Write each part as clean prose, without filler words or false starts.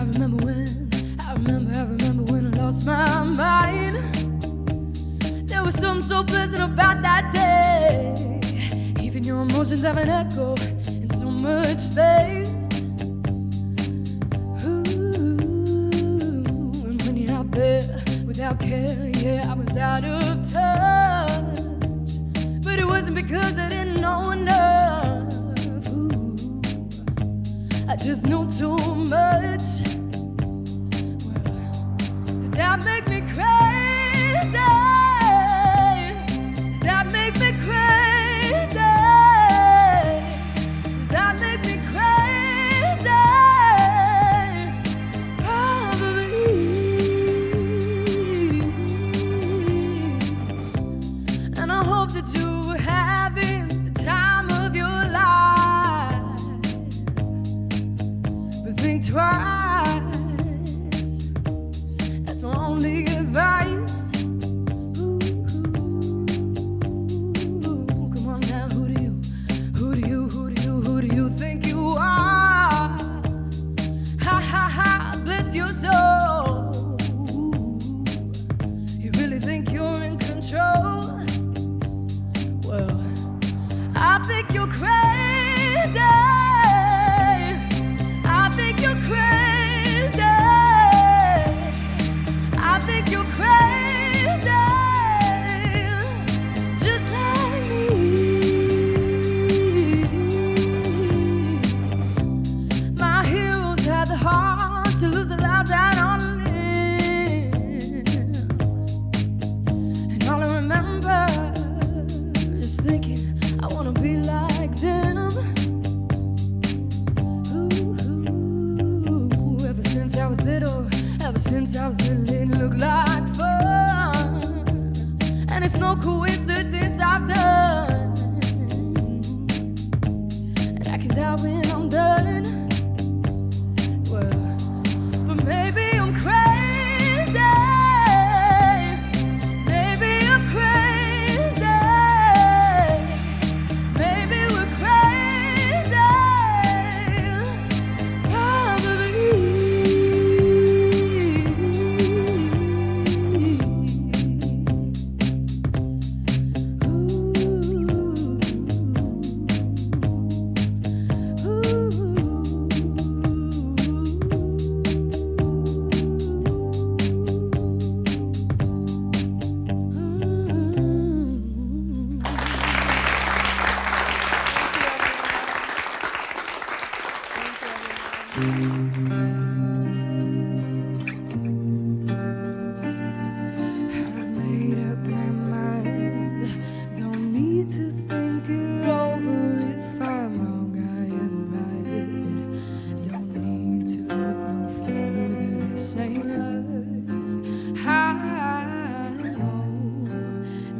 remember when I lost my mind. There was something so pleasant about that day. Even your emotions have an echo in so much space. Ooh, and when you're out there without care, yeah, I was out of touch. But it wasn't because I didn't know enough. Ooh, I just knew too much. Does that make me crazy? Does that make me crazy? Does that make me crazy? Probably. And I hope that you were having the time of your life. But think twice. That's my only advice. Ooh, come on now, who do you think you are? Ha ha ha, bless your soul. You really think you're in control? Well, I think you're crazy. I think you're crazy. I think you're crazy, just like me. My heroes had the heart to lose a lot out on a limb. And all I remember is thinking, I wanna be like them. Ooh, ever since I was little, it looked like fun. And it's no coincidence I've done. And I can die when I'm done. Well, but maybe I'm crazy. Maybe I'm crazy. Maybe we're crazy. Probably. I've made up my mind. Don't need to think it over. If I'm wrong, I am right. Don't need to look no further. This ain't lust. I know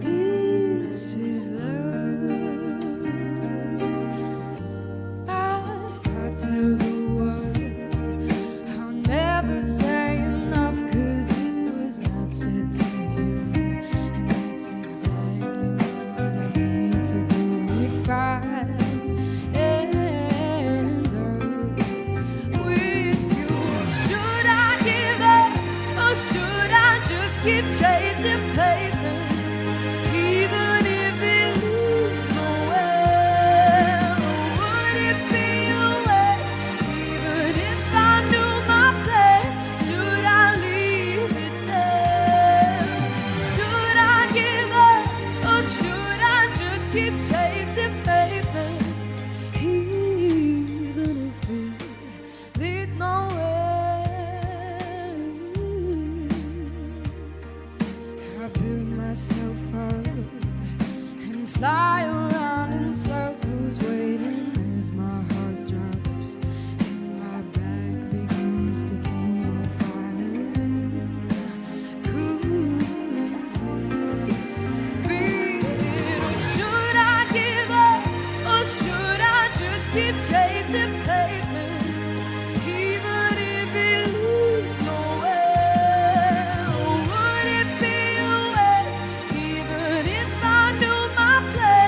this is love. I've got to the world. I'll never say enough, 'cause it was not said to you. And that's exactly what I need to do. If I end up with you, should I give up, or should I just keep chasing places? Even if it leads nowhere, would it be a waste? Even if I knew my place, should I leave it there? Should I give up, or should I just keep chasing pavements? Even if it leads nowhere, I build myself up and fly around in circles, waiting as my heart drops and my back begins to tingle. Finally, could this be it? Or should I give up, or should I just keep chasing pavements? Even if it leads nowhere, would it be a waste? Even if I knew my place,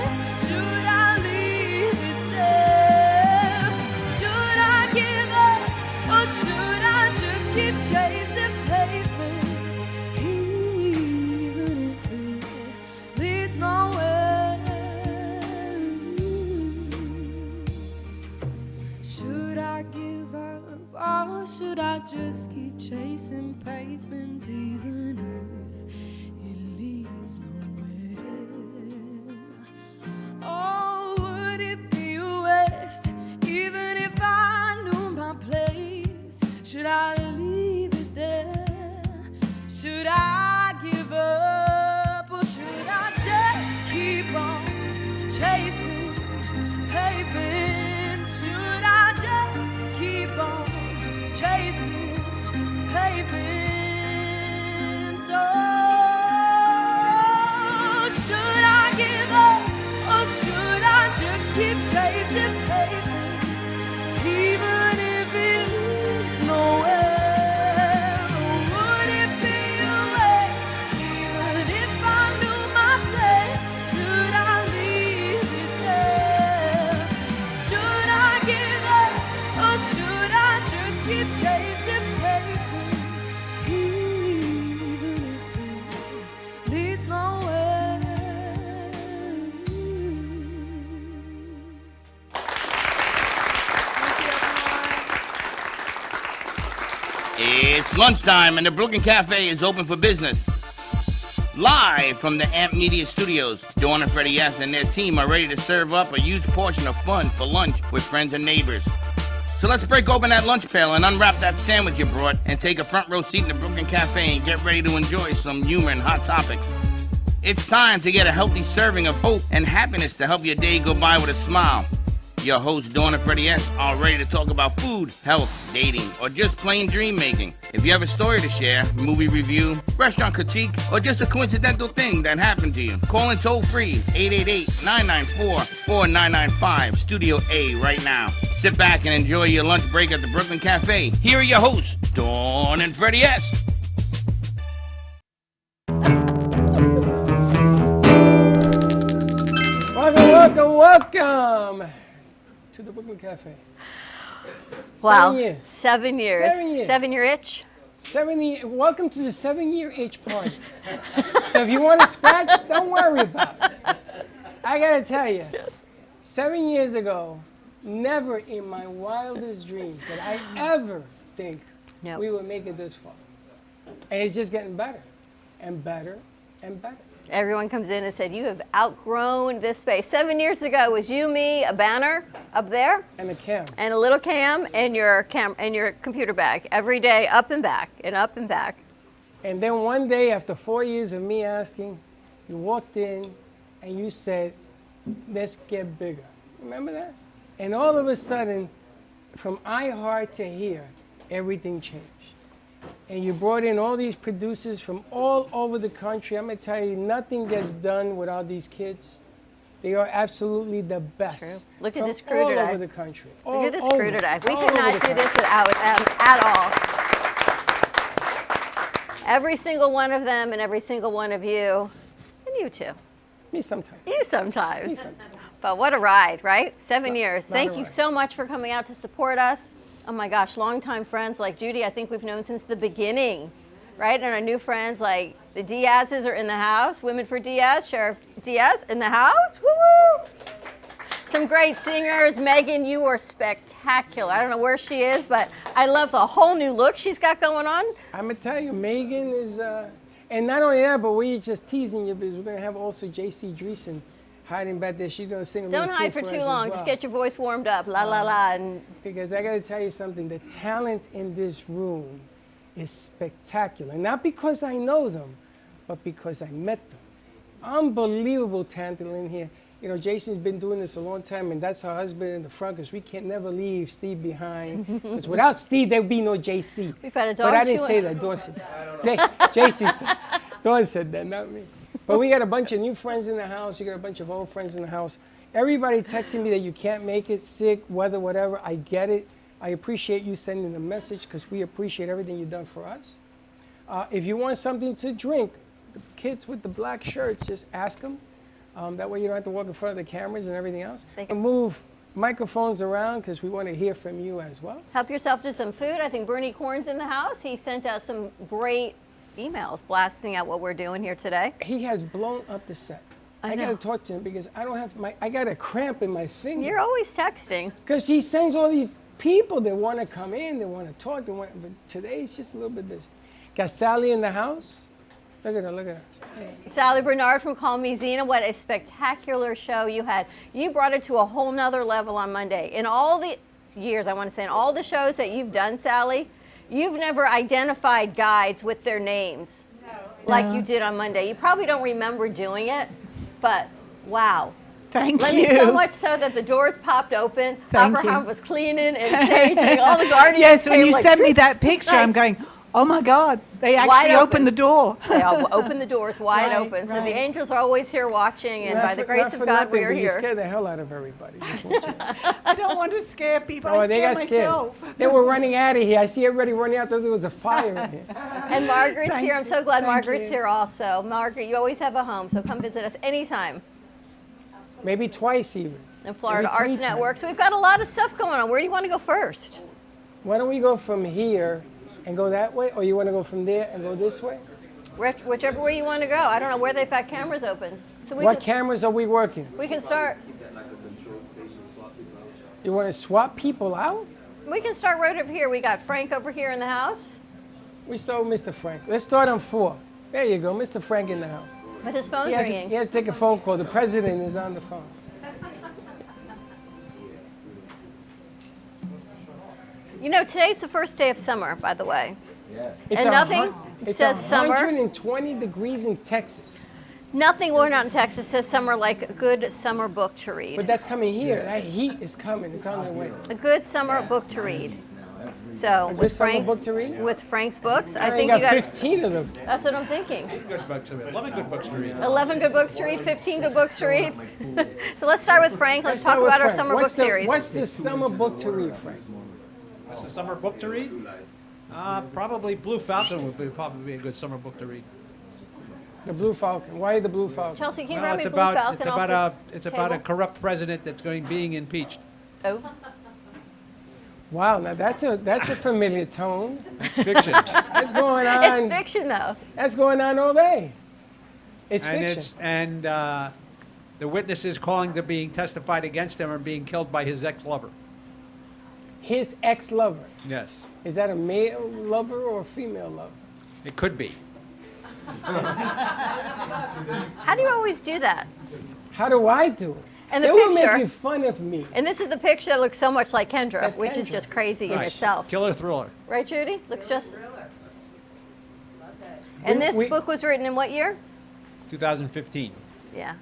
just keep chasing pavements even if it leads nowhere? Oh, would it be a waste even if I knew my place? Should I leave it there? Should I give up, or should I just keep on chasing pavements? Should I just keep on chasing pavements? Oh, should I give up, or should I just keep chasing pavements, even if it leads nowhere? Would it be a waste, even if I knew my place? Should I leave it there? Should I give up, or should I just keep chasing pavements, even if it leads nowhere? It's lunchtime and the Brooklyn Cafe is open for business. Live from the Amp Media Studios, Dawn and Freddie S. and their team are ready to serve up a huge portion of fun for lunch with friends and neighbors. So let's break open that lunch pail and unwrap that sandwich you brought and take a front row seat in the Brooklyn Cafe and get ready to enjoy some humor and hot topics. It's time to get a healthy serving of hope and happiness to help your day go by with a smile. Your hosts, Dawn and Freddie S., are ready to talk about food, health, dating, or just plain dream making. If you have a story to share, movie review, restaurant critique, or just a coincidental thing that happened to you, call in toll free 888-994-4995, Studio A right now. Sit back and enjoy your lunch break at the Brooklyn Cafe. Here are your hosts, Dawn and Freddie S. Welcome to the Brooklyn Cafe. Wow. 7 years. 7 years. 7 years. 7-year itch? 7 year. Welcome to the 7-year itch party. So if you want to scratch, don't worry about it. I gotta tell you, 7 years ago, never in my wildest dreams did I ever think No. we would make it this far. And it's just getting better and better and better. Everyone comes in and said, you have outgrown this space. 7 years ago, it was you, me, a banner up there, And the cam. and a little cam and your computer bag. Every day, up and back, and up and back. And then one day, after 4 years of me asking, you walked in and you said, let's get bigger. Remember that? And all of a sudden, from iHeart to here, everything changed. And you brought in all these producers from all over the country. I'm going to tell you, nothing gets done without these kids. They are absolutely the best. True. Look at from this crew all today. over the country. Look at this crew today. We all could over not the do this country. without them at all. Every single one of them and every single one of you, and you too. Me sometimes. You sometimes. Me sometimes. But what a ride, right? 7 years. not Thank a you ride. so much for coming out to support us. Oh my gosh, longtime friends like Judy, I think we've known since the beginning, right? And our new friends like the Diaz's are in the house. Women for Diaz, Sheriff Diaz in the house. Woo-woo! Some great singers. Megan, you are spectacular. I don't know where she is, but I love the whole new look she's got going on. I'm going to tell you, Megan is, and not only that, but we're just teasing you because we're going to have also JC Dreesen hiding back there. She's going to sing a Don't little hide tune for us too as long. well. Just get your voice warmed up. La la la. And Because I got to tell you something, the talent in this room is spectacular. Not because I know them, but because I met them. Unbelievable talent in here. You know, Jason's been doing this a long time, and that's her husband in the front, because we can never leave Steve behind. Because without Steve, there'd be no JC. We've had a dog But I didn't chew say it. that. Dawn said that. JC said Dawn said that, not me. But we got a bunch of new friends in the house. You got a bunch of old friends in the house. Everybody texting me that you can't make it, sick, weather, whatever. I get it. I appreciate you sending the message because we appreciate everything you've done for us. If you want something to drink, the kids with the black shirts, just ask them. That way you don't have to walk in front of the cameras and everything else. And move microphones around because we want to hear from you as well. help yourself to some food. I think Bernie Korn's in the house. He sent out some great emails blasting out what we're doing here today. He has blown up the set. I got to know. talk to him because I don't have I got a cramp in my finger. You're always texting. Because he sends all these people that want to come in, they want to talk, but today it's just a little bit busy. Got Sally in the house. Look at her, look at her. Sally Bernard from Call Me Zena. What a spectacular show you had. You brought it to a whole nother level on Monday. In all the years, I want to say, in all the shows that you've done, Sally, you've never identified guides with their names like you did on Monday. You probably don't remember doing it, but wow. Thank Let you. me so much so that the doors popped open. Thank Abraham you. was cleaning and staging. All the guardians Yes, when came you like, sent me that picture, I'm Nice. going, oh my God, they Wide actually open. opened the door. They all open the doors wide Right, open. So the right. angels are always here watching, and Not by the for- grace not of for God, nothing, we are but You here. scared the hell out of everybody. Just want you to know. I don't want to scare people. Oh, I they scare got scared. myself. They were running out of here. I see everybody running out. There was a fire in here. And Margaret's Thank here. I'm so you. glad Thank Margaret's you. here also. Margaret, you always have a home, so come visit us anytime. Maybe twice even. And Florida Maybe Arts 3 times. Network. So we've got a lot of stuff going on. Where do you want to go first? Why don't we go from here and go that way, or you want to go from there and go this way? Whichever way you want to go. I don't know where they've got cameras open. So we What can, cameras are we working? we can start. You want to swap people out? We can start right over here. We got Frank over here in the house, We start with Mr. Frank. Let's start on 4. There you go, Mr. Frank in the house. but his phone's He has, ringing. he has to take a phone call. The president is on the phone. You know, today's the first day of summer, by the way. It's And a nothing hun- it's says summer. 120 degrees in Texas. Nothing going on in Texas says summer like a good summer book to read. But that's coming here. That heat is coming. It's on their way. A good summer book to read. So good with summer Frank, book to read? with Frank's books, I I think got you got. 15 of them. That's what I'm thinking. Good books to read. 11 good books to read. 11 good books to read, 15 good books to read. So let's start with Frank. Let's talk Start with about our Frank. summer What's book the- series. What's the summer book to read, Frank? What's the summer book to read? Probably Blue Falcon would probably be a good summer book to read. The Blue Falcon. Why the Blue Falcon? Chelsea, can you Well, grab it's me Blue about Falcon it's off about this it's about a table? corrupt president that's being impeached. Oh, Wow, now that's a familiar tone. It's fiction, That's going on. it's fiction though. That's going on all day. It's and fiction. the witnesses calling to being testified against him are being killed by his ex-lover. His ex-lover. Yes, Is that a male lover or a female lover? it could be. How do you always do that? How do I do it? And the They were picture- making fun of me. And this is the picture that looks so much like Kendra, That's which is Kendra. just crazy in Right. itself. Killer thriller. Right, Judy? Looks just. And this We- book was written in what year? 2015. Yeah.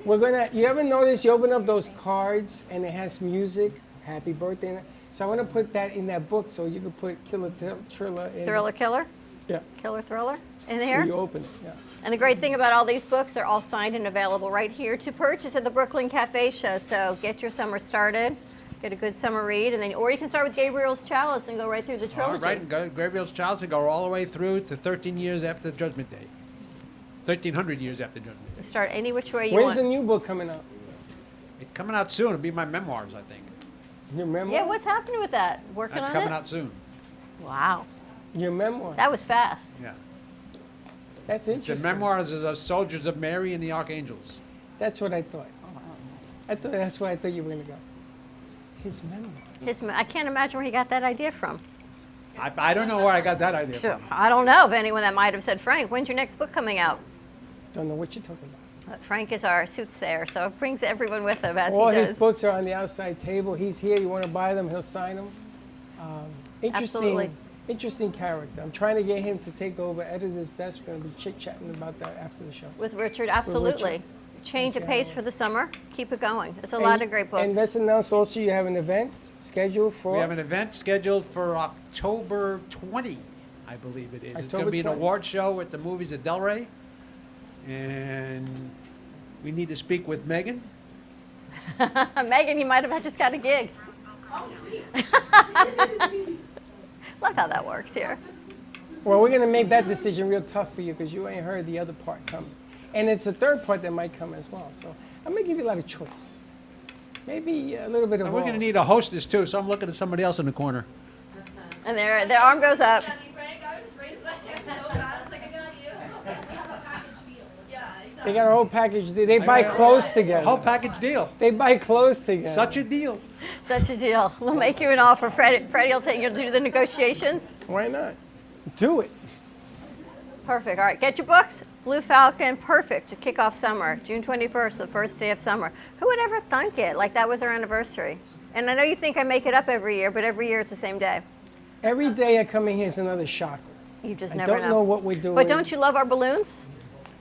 You ever notice you open up those cards and it has music, happy birthday, in it? So I want to put that in that book so you can put Killer Thriller in. Thriller Killer? Yeah. Killer Thriller in When here? you open it, yeah. And the great thing about all these books, they're all signed and available right here to purchase at the Brooklyn Cafe Show. So get your summer started, get a good summer read, and then, or you can start with Gabriel's Chalice and go right through the All trilogy. right, and go Gabriel's Child to go all the way through to 13 years after Judgment Day. 1,300 years after Judgment Day. Start any which way you When's the want. new book coming out? It's coming out soon. It'll be my memoirs, I think. Your memoir? Yeah, what's happening with that? Working That's on coming it? out soon. Wow, Your memoir. that was fast. Yeah. That's The interesting. memoirs of the soldiers of Mary and the Archangels. That's what I thought. That's where I thought you were going to go. His memoir. I can't imagine where he got that idea from. I don't know where I got that idea Sure. from. I don't know of anyone that might have said, Frank, when's your next book coming out? Don't know what you're talking about. Frank is our soothsayer, so it brings everyone with him as All he his does. books are on the outside table. He's here. You want to buy them, he'll sign them. Interesting, Absolutely. interesting character. I'm trying to get him to take over editor's desk. We're going to be chit-chatting about that after the show. With Richard, absolutely. Change of pace for the summer. Keep it going. It's a lot of great books. And let's announce also you have an event scheduled for. We have an event scheduled for October 20, I believe it is. It's going October to be an 20. award show at the movies at Delray. And we need to speak with Megan. Megan, you might have just got a gig. Love how that works here. Well, we're going to make that decision real tough for you because you ain't heard the other part coming. And it's a third part that might come as well. So I'm going to give you a lot of choice. Maybe a little bit of And we're going to all. need a hostess too, so I'm looking at somebody else in the corner. And their arm goes up. Frank, I just raised my hand so fast. It's like, I got you. Yeah, exactly. They got a whole package. They buy clothes together. Whole package deal. They buy clothes together. Such a deal. Such a deal. We'll make you an offer. Freddie will take you to do the negotiations. Why not? Do it. Perfect. All right, get your books. Blue Falcon, perfect to kick off summer. June 21st, the first day of summer. Who would ever thunk it? Like that was our anniversary. And I know you think I make it up every year, but every year it's the same day. Every day I come in here is another shocker. You just I never don't know what we're doing. But don't you love our balloons?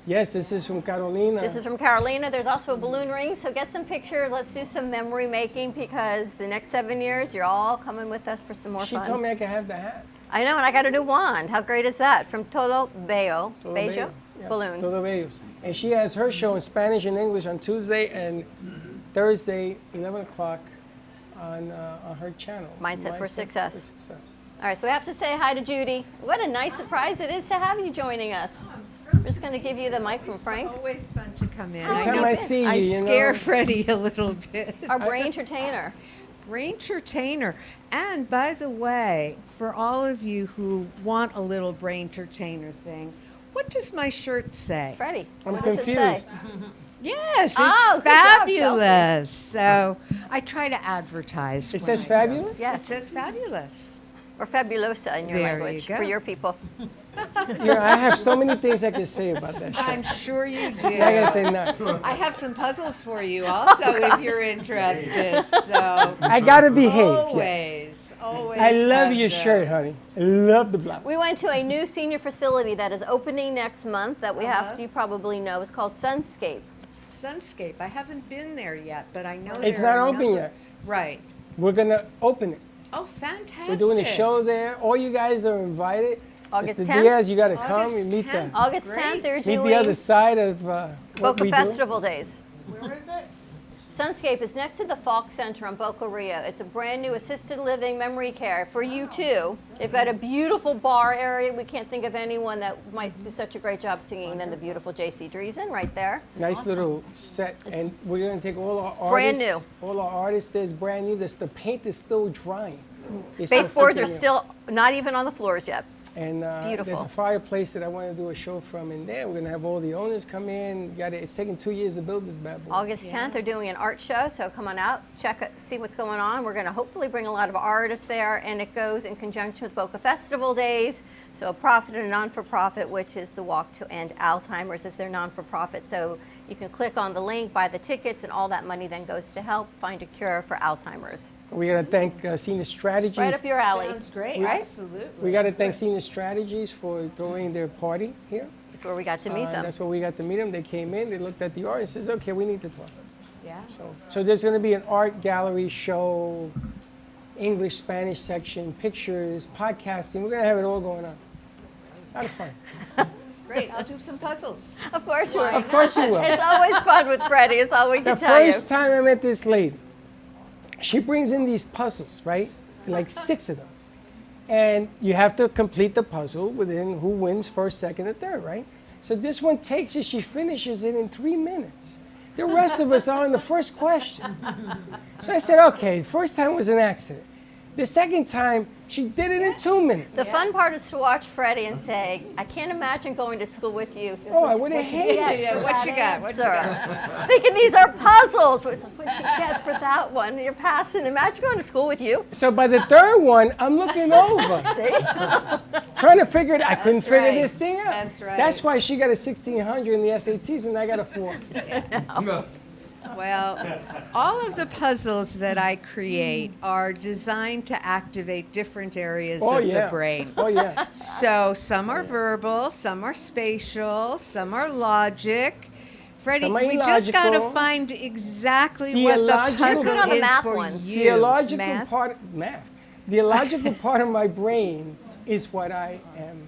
Yes, this is from Carolina. This is from Carolina. There's also a balloon ring, so get some pictures. Let's do some memory making because the next 7 years, you're all coming with us for some more She fun. told me I could have the hat. I know, and I got a new wand. How great is that? From Todo Bello, Todo Bello Bello. Yes, Balloons. Todo Bellos. And she has her show in Spanish and English on Tuesday and Thursday, 11 o'clock on her channel. Mindset for Success. For Success. All right, so we have to say hi to Judy. What a nice surprise it is to have you joining us. We're just going to give you the mic from Frank, Always fun to come in. Every Every I time know I see you, I you scare know. Freddie a little bit. our brain entertainer. Brain entertainer. And by the way, for all of you who want a little brain entertainer thing, what does my shirt say? Freddie, I'm what does confused. it say? Yes, it's Oh, good job, fabulous. So I try to advertise. It when says I go. fabulous? It Yes, says fabulous. or fabulosa in your There you language go. for your people. Yeah, I have so many things I could say about that show. I'm sure you do. I gotta say none. I have some puzzles for you also if you're interested. So I gotta behave. always, always. I love have your shirt, those. honey. I love the blouse. We went to a new senior facility that is opening next month that we have, you probably know, it's called Sunscape. Sunscape. I haven't been there yet, but I know It's there not are a open number- yet. Right. We're gonna open it. Oh, fantastic. We're doing a show there. All you guys are invited. August Mr. 10th? Diaz, you gotta come August and meet 10th. the August Great. 10th, they're meet doing the other side of what Boca we do. Festival Days. Where is it? Sunscape is next to the Falk Center on Boca Rio. It's a brand new assisted living memory care for you too. They've got a beautiful bar area. We can't think of anyone that might do such a great job singing than the beautiful JC Dreesen right there. Nice little set, and we're gonna take all our Brand artists. All our artists there's brand new. The paint is still drying. It's so Baseboards are freaking new. still not even on the floors yet. And there's beautiful. a fireplace that I want to do a show from in there. We're gonna have all the owners come in. It's taken 2 years to build this bad boy. August 10th, they're doing an art show, so come on out, check it, see what's going on. We're going to hopefully bring a lot of artists there, and it goes in conjunction with Boca Festival Days. So a profit and a non-for-profit, which is the Walk to End Alzheimer's, is their non-for-profit. So you can click on the link, buy the tickets, and all that money then goes to help find a cure for Alzheimer's. We gotta thank Senior Strategies. Right up your alley. Sounds great. Right? Absolutely. We gotta thank Senior Strategies for throwing their party here. It's where we got to meet them. That's where we got to meet them. They came in, they looked at the art, and says, "Okay, we need to talk." Yeah. So there's gonna be an art gallery show, English, Spanish section, pictures, podcasting. We're gonna have it all going on. A lot of fun. Great. I'll do some puzzles. Of course you Why will. Of course you will. It's always fun with Freddie, is all we The can tell you. first time I met this lady, she brings in these puzzles, right? Like 6 of them. And you have to complete the puzzle within who wins first, second, and third, right? So this one takes it, she finishes it in 3 minutes. The rest of us are on the first question. So I said, okay, the first time was an accident. The second time, she did it in 2 minutes. The fun part is to watch Freddie and say, I can't imagine going to school with you. Oh, I would have hated it. Yeah. What you got? What you got? Thinking these are puzzles. What'd you get for that one? You're passing. Imagine going to school with you. So by the third one, I'm looking over. See? Trying to figure it. I couldn't That's figure right. this thing out. That's right. That's why she got a 1600 in the SATs and I got a 4. Well, all of the puzzles that I create are designed to activate different areas Oh of yeah. the brain. Oh yeah. So some are verbal, some are spatial, some are logic. Freddie, Some are we just got to illogical. find exactly what the Theological. puzzle Good on the is math for ones. you. The illogical Math? part, math. The illogical part of my brain is what I am.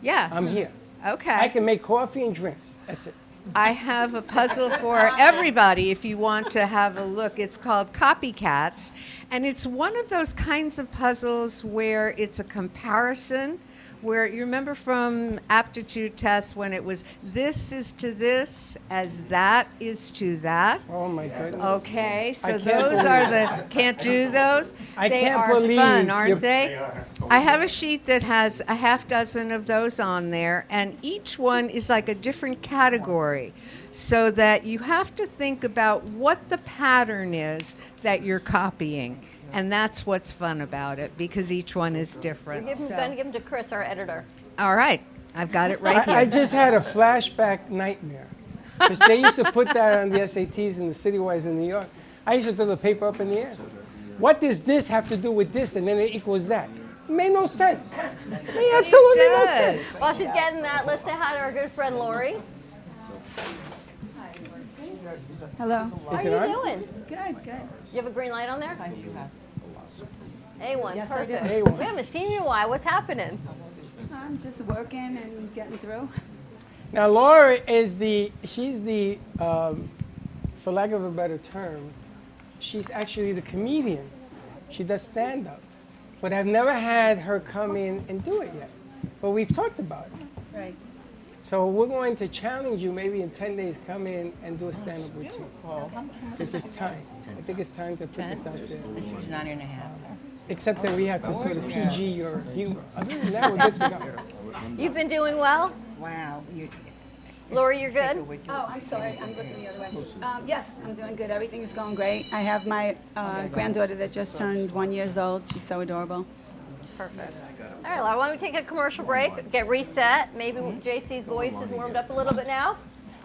Yes. I'm here. Okay. I can make coffee and drinks. That's it. I have a puzzle for everybody if you want to have a look. It's called Copycats, and it's one of those kinds of puzzles where it's a comparison where you remember from aptitude tests when it was this is to this as that is to that. Oh my goodness. Okay, so I can't those believe are the can't do those. I They can't are believe fun, you're- aren't they? I have a sheet that has a half dozen of those on there, and each one is like a different category, so that you have to think about what the pattern is that you're copying. And that's what's fun about it, because each one is different. We're going to give them to Chris, our editor. All right, I've got it right here. I just had a flashback nightmare. Because they used to put that on the SATs in the citywides in New York. I used to throw the paper up in the air. What does this have to do with this? And then it equals that. It made no sense. It made absolutely no sense. does. While she's getting that, let's say hi to our good friend Lori. Hello. How Is are it on? you doing? Good, good. You have a green light on there? I do have. A1, Yes, I do. perfect. A1. We haven't seen you in a while. What's happening? I'm just working and getting through. Now, Laura is she's the, for lack of a better term, she's actually the comedian. She does stand-up. But I've never had her come in and do it yet. But we've talked about it. Right. So we're going to challenge you maybe in 10 days, come in and do a stand-up routine. This is time. I think it's time to put this out there. She's 9.5. Except that we have to sort of PG your humor. Other than that, we're good to go. You've been doing well? Wow. Lori, you're good? Oh, I'm sorry. I'm looking the other way. Yes, I'm doing good. Everything is going great. I have my granddaughter that just turned 1 year old. She's so adorable. Perfect. All right, well, why don't we take a commercial break, get reset. Maybe JC's voice is warmed up a little bit now.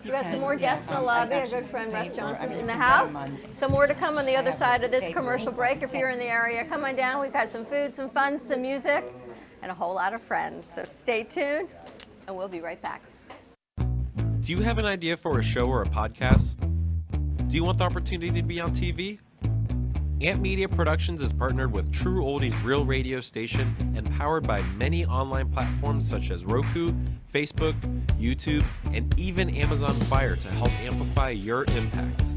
We have some more guests in the lobby. Our good friend Russ Johnson in the house. Some more to come on the other side of this commercial break. If you're in the area, come on down. We've got some food, some fun, some music, and a whole lot of friends. So stay tuned, and we'll be right back. Do you have an idea for a show or a podcast? Do you want the opportunity to be on TV? Amp Media Productions is partnered with True Oldies Real Radio Station and powered by many online platforms such as Roku, Facebook, YouTube, and even Amazon Fire to help amplify your impact.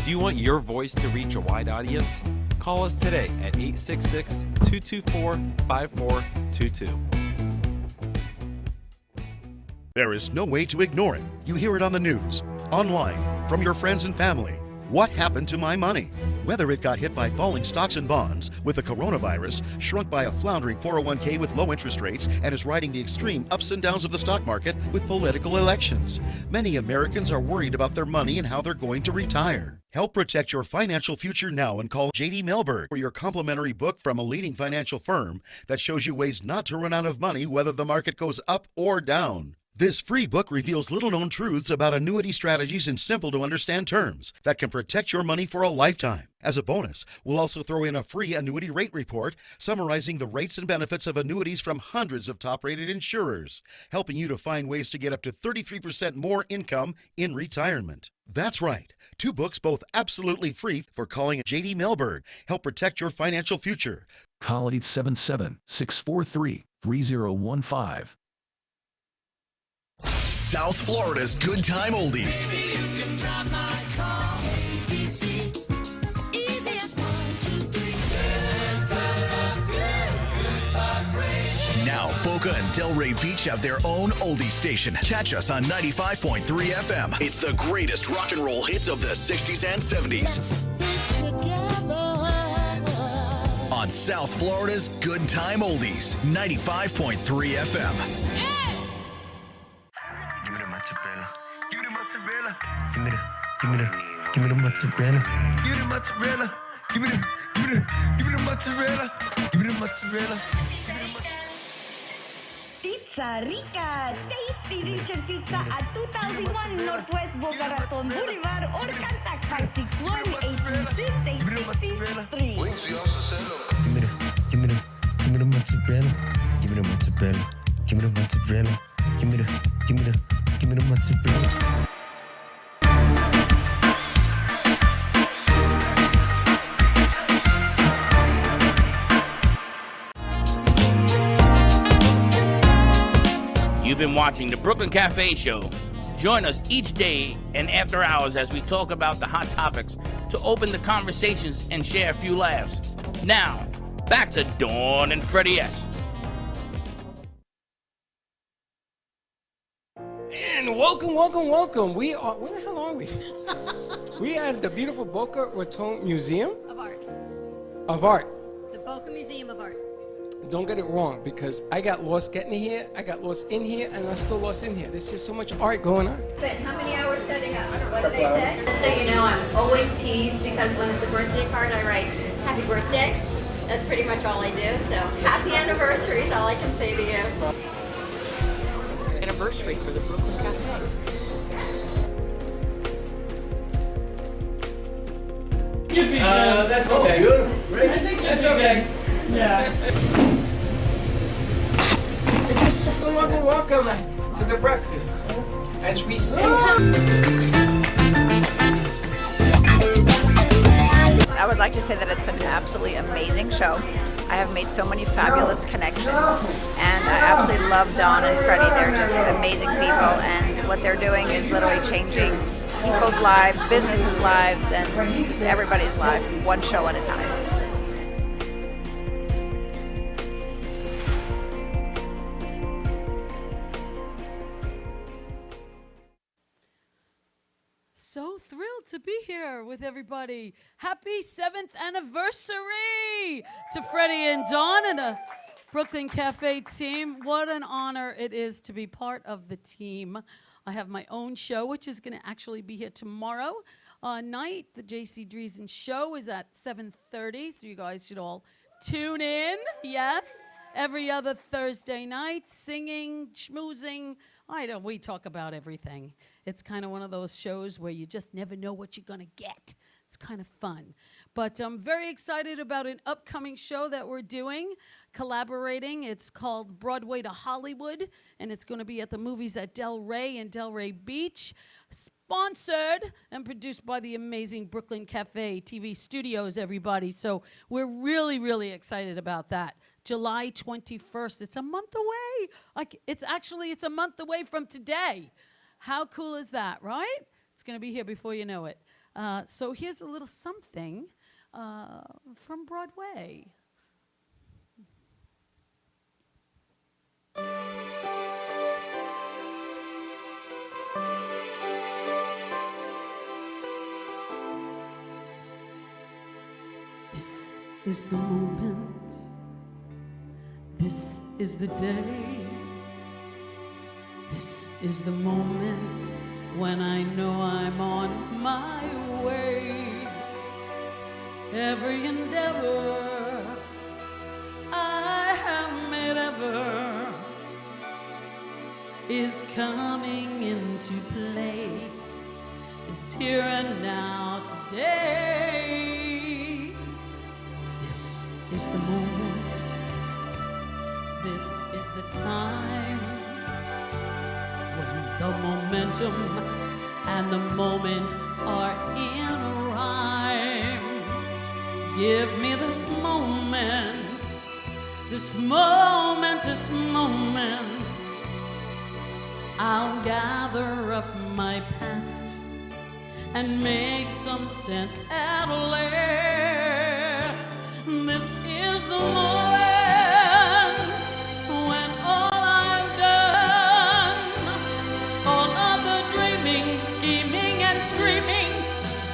Do you want your voice to reach a wide audience? Call us today at 866-224-5422. There is no way to ignore it. You hear it on the news, online, from your friends and family. What happened to my money? Whether it got hit by falling stocks and bonds, with the coronavirus, shrunk by a floundering 401k with low interest rates, and is riding the extreme ups and downs of the stock market with political elections. Many Americans are worried about their money and how they're going to retire. Help protect your financial future now and call J.D. Mellberg for your complimentary book from a leading financial firm that shows you ways not to run out of money whether the market goes up or down. This free book reveals little-known truths about annuity strategies in simple-to-understand terms that can protect your money for a lifetime. As a bonus, we'll also throw in a free annuity rate report summarizing the rates and benefits of annuities from hundreds of top-rated insurers, helping you to find ways to get up to 33% more income in retirement. That's right. 2 books, both absolutely free, for calling J.D. Mellberg. Help protect your financial future. Call 877-643-3015. South Florida's Good Time Oldies. Now, Boca and Delray Beach have their own oldie station. Catch us on 95.3 FM. It's the greatest rock and roll hits of the 60s and 70s. On South Florida's Good Time Oldies, 95.3 FM. Give me the mozzarella. Give me the mozzarella. Give me the mozzarella. Give me the mozzarella. Pizza Rica, tasty Richard Pizza at 2001 Northwest Boca Raton Boulevard or contact 561-826-8663. Give me the mozzarella. Give me the mozzarella. Give me the mozzarella. Give me the mozzarella. You've been watching the Brooklyn Cafe Show. Join us each day and after hours as we talk about the hot topics to open the conversations and share a few laughs. Now, back to Dawn and Freddie S. And welcome. We are, where the hell are we? We are at the beautiful Boca Raton Museum Of art. of Art. The Boca Museum of Art. Don't get it wrong, because I got lost getting here, I got lost in here, and I'm still lost in here. There's just so much art going on. Ben, how many hours setting up? What did they say? Just so you know, I'm always teased because when it's a birthday card, I write happy birthday. That's pretty much all I do. So happy anniversary is all I can say to you. Anniversary for the Brooklyn Cafe. That's okay. That's okay. Yeah. Welcome to the breakfast. As we sit. I would like to say that it's an absolutely amazing show. I have made so many fabulous connections, and I absolutely love Dawn and Freddie. They're just amazing people, and what they're doing is literally changing people's lives, businesses' lives, and just everybody's life, one show at a time. So thrilled to be here with everybody. Happy 7th anniversary to Freddie and Dawn and the Brooklyn Cafe team. What an honor it is to be part of the team. I have my own show, which is going to actually be here tomorrow night. The JC Dreesen show is at 7:30, so you guys should all tune in. Yes, every other Thursday night, singing, schmoozing. We talk about everything. It's kind of one of those shows where you just never know what you're going to get. It's kind of fun. But I'm very excited about an upcoming show that we're doing, collaborating. It's called Broadway to Hollywood, and it's going to be at the movies at Del Rey and Delray Beach. Sponsored and produced by the amazing Brooklyn Cafe TV studios, everybody. So we're really, really excited about that. July 21st. It's a month away. It's a month away from today. How cool is that, right? It's going to be here before you know it. So here's a little something from Broadway. This is the moment. This is the day. This is the moment when I know I'm on my way. Every endeavor I have made ever is coming into play. It's here and now today. This is the moment. This is the time when the momentum and the moment are in rhyme. Give me this moment, this momentous moment. I'll gather up my past and make some sense at last. This is the moment when all I've done, all of the dreaming, scheming, and screaming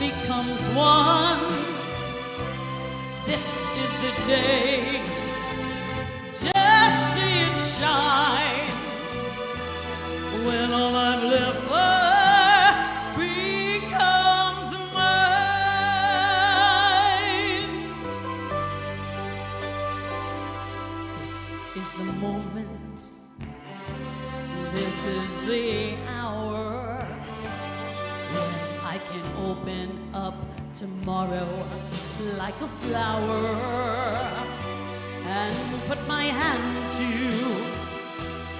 becomes one. This is the day. Just see it shine. When all I've lived for becomes mine. This is the moment. This is the hour when I can open up tomorrow like a flower and put my hand to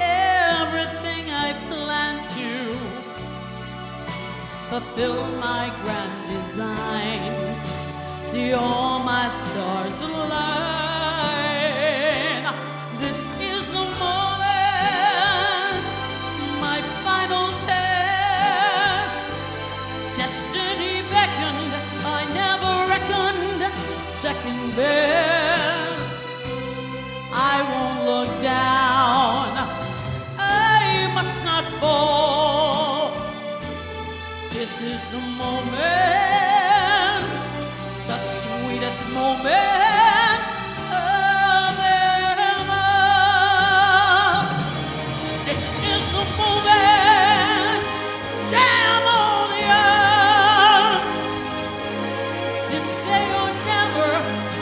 everything I plan to fulfill my grand design, see all my stars align. This is the moment, my final test. Destiny beckoned, I never reckoned second best. This is the moment, the sweetest moment of ever. This is the moment, damn all the odds. This day or never,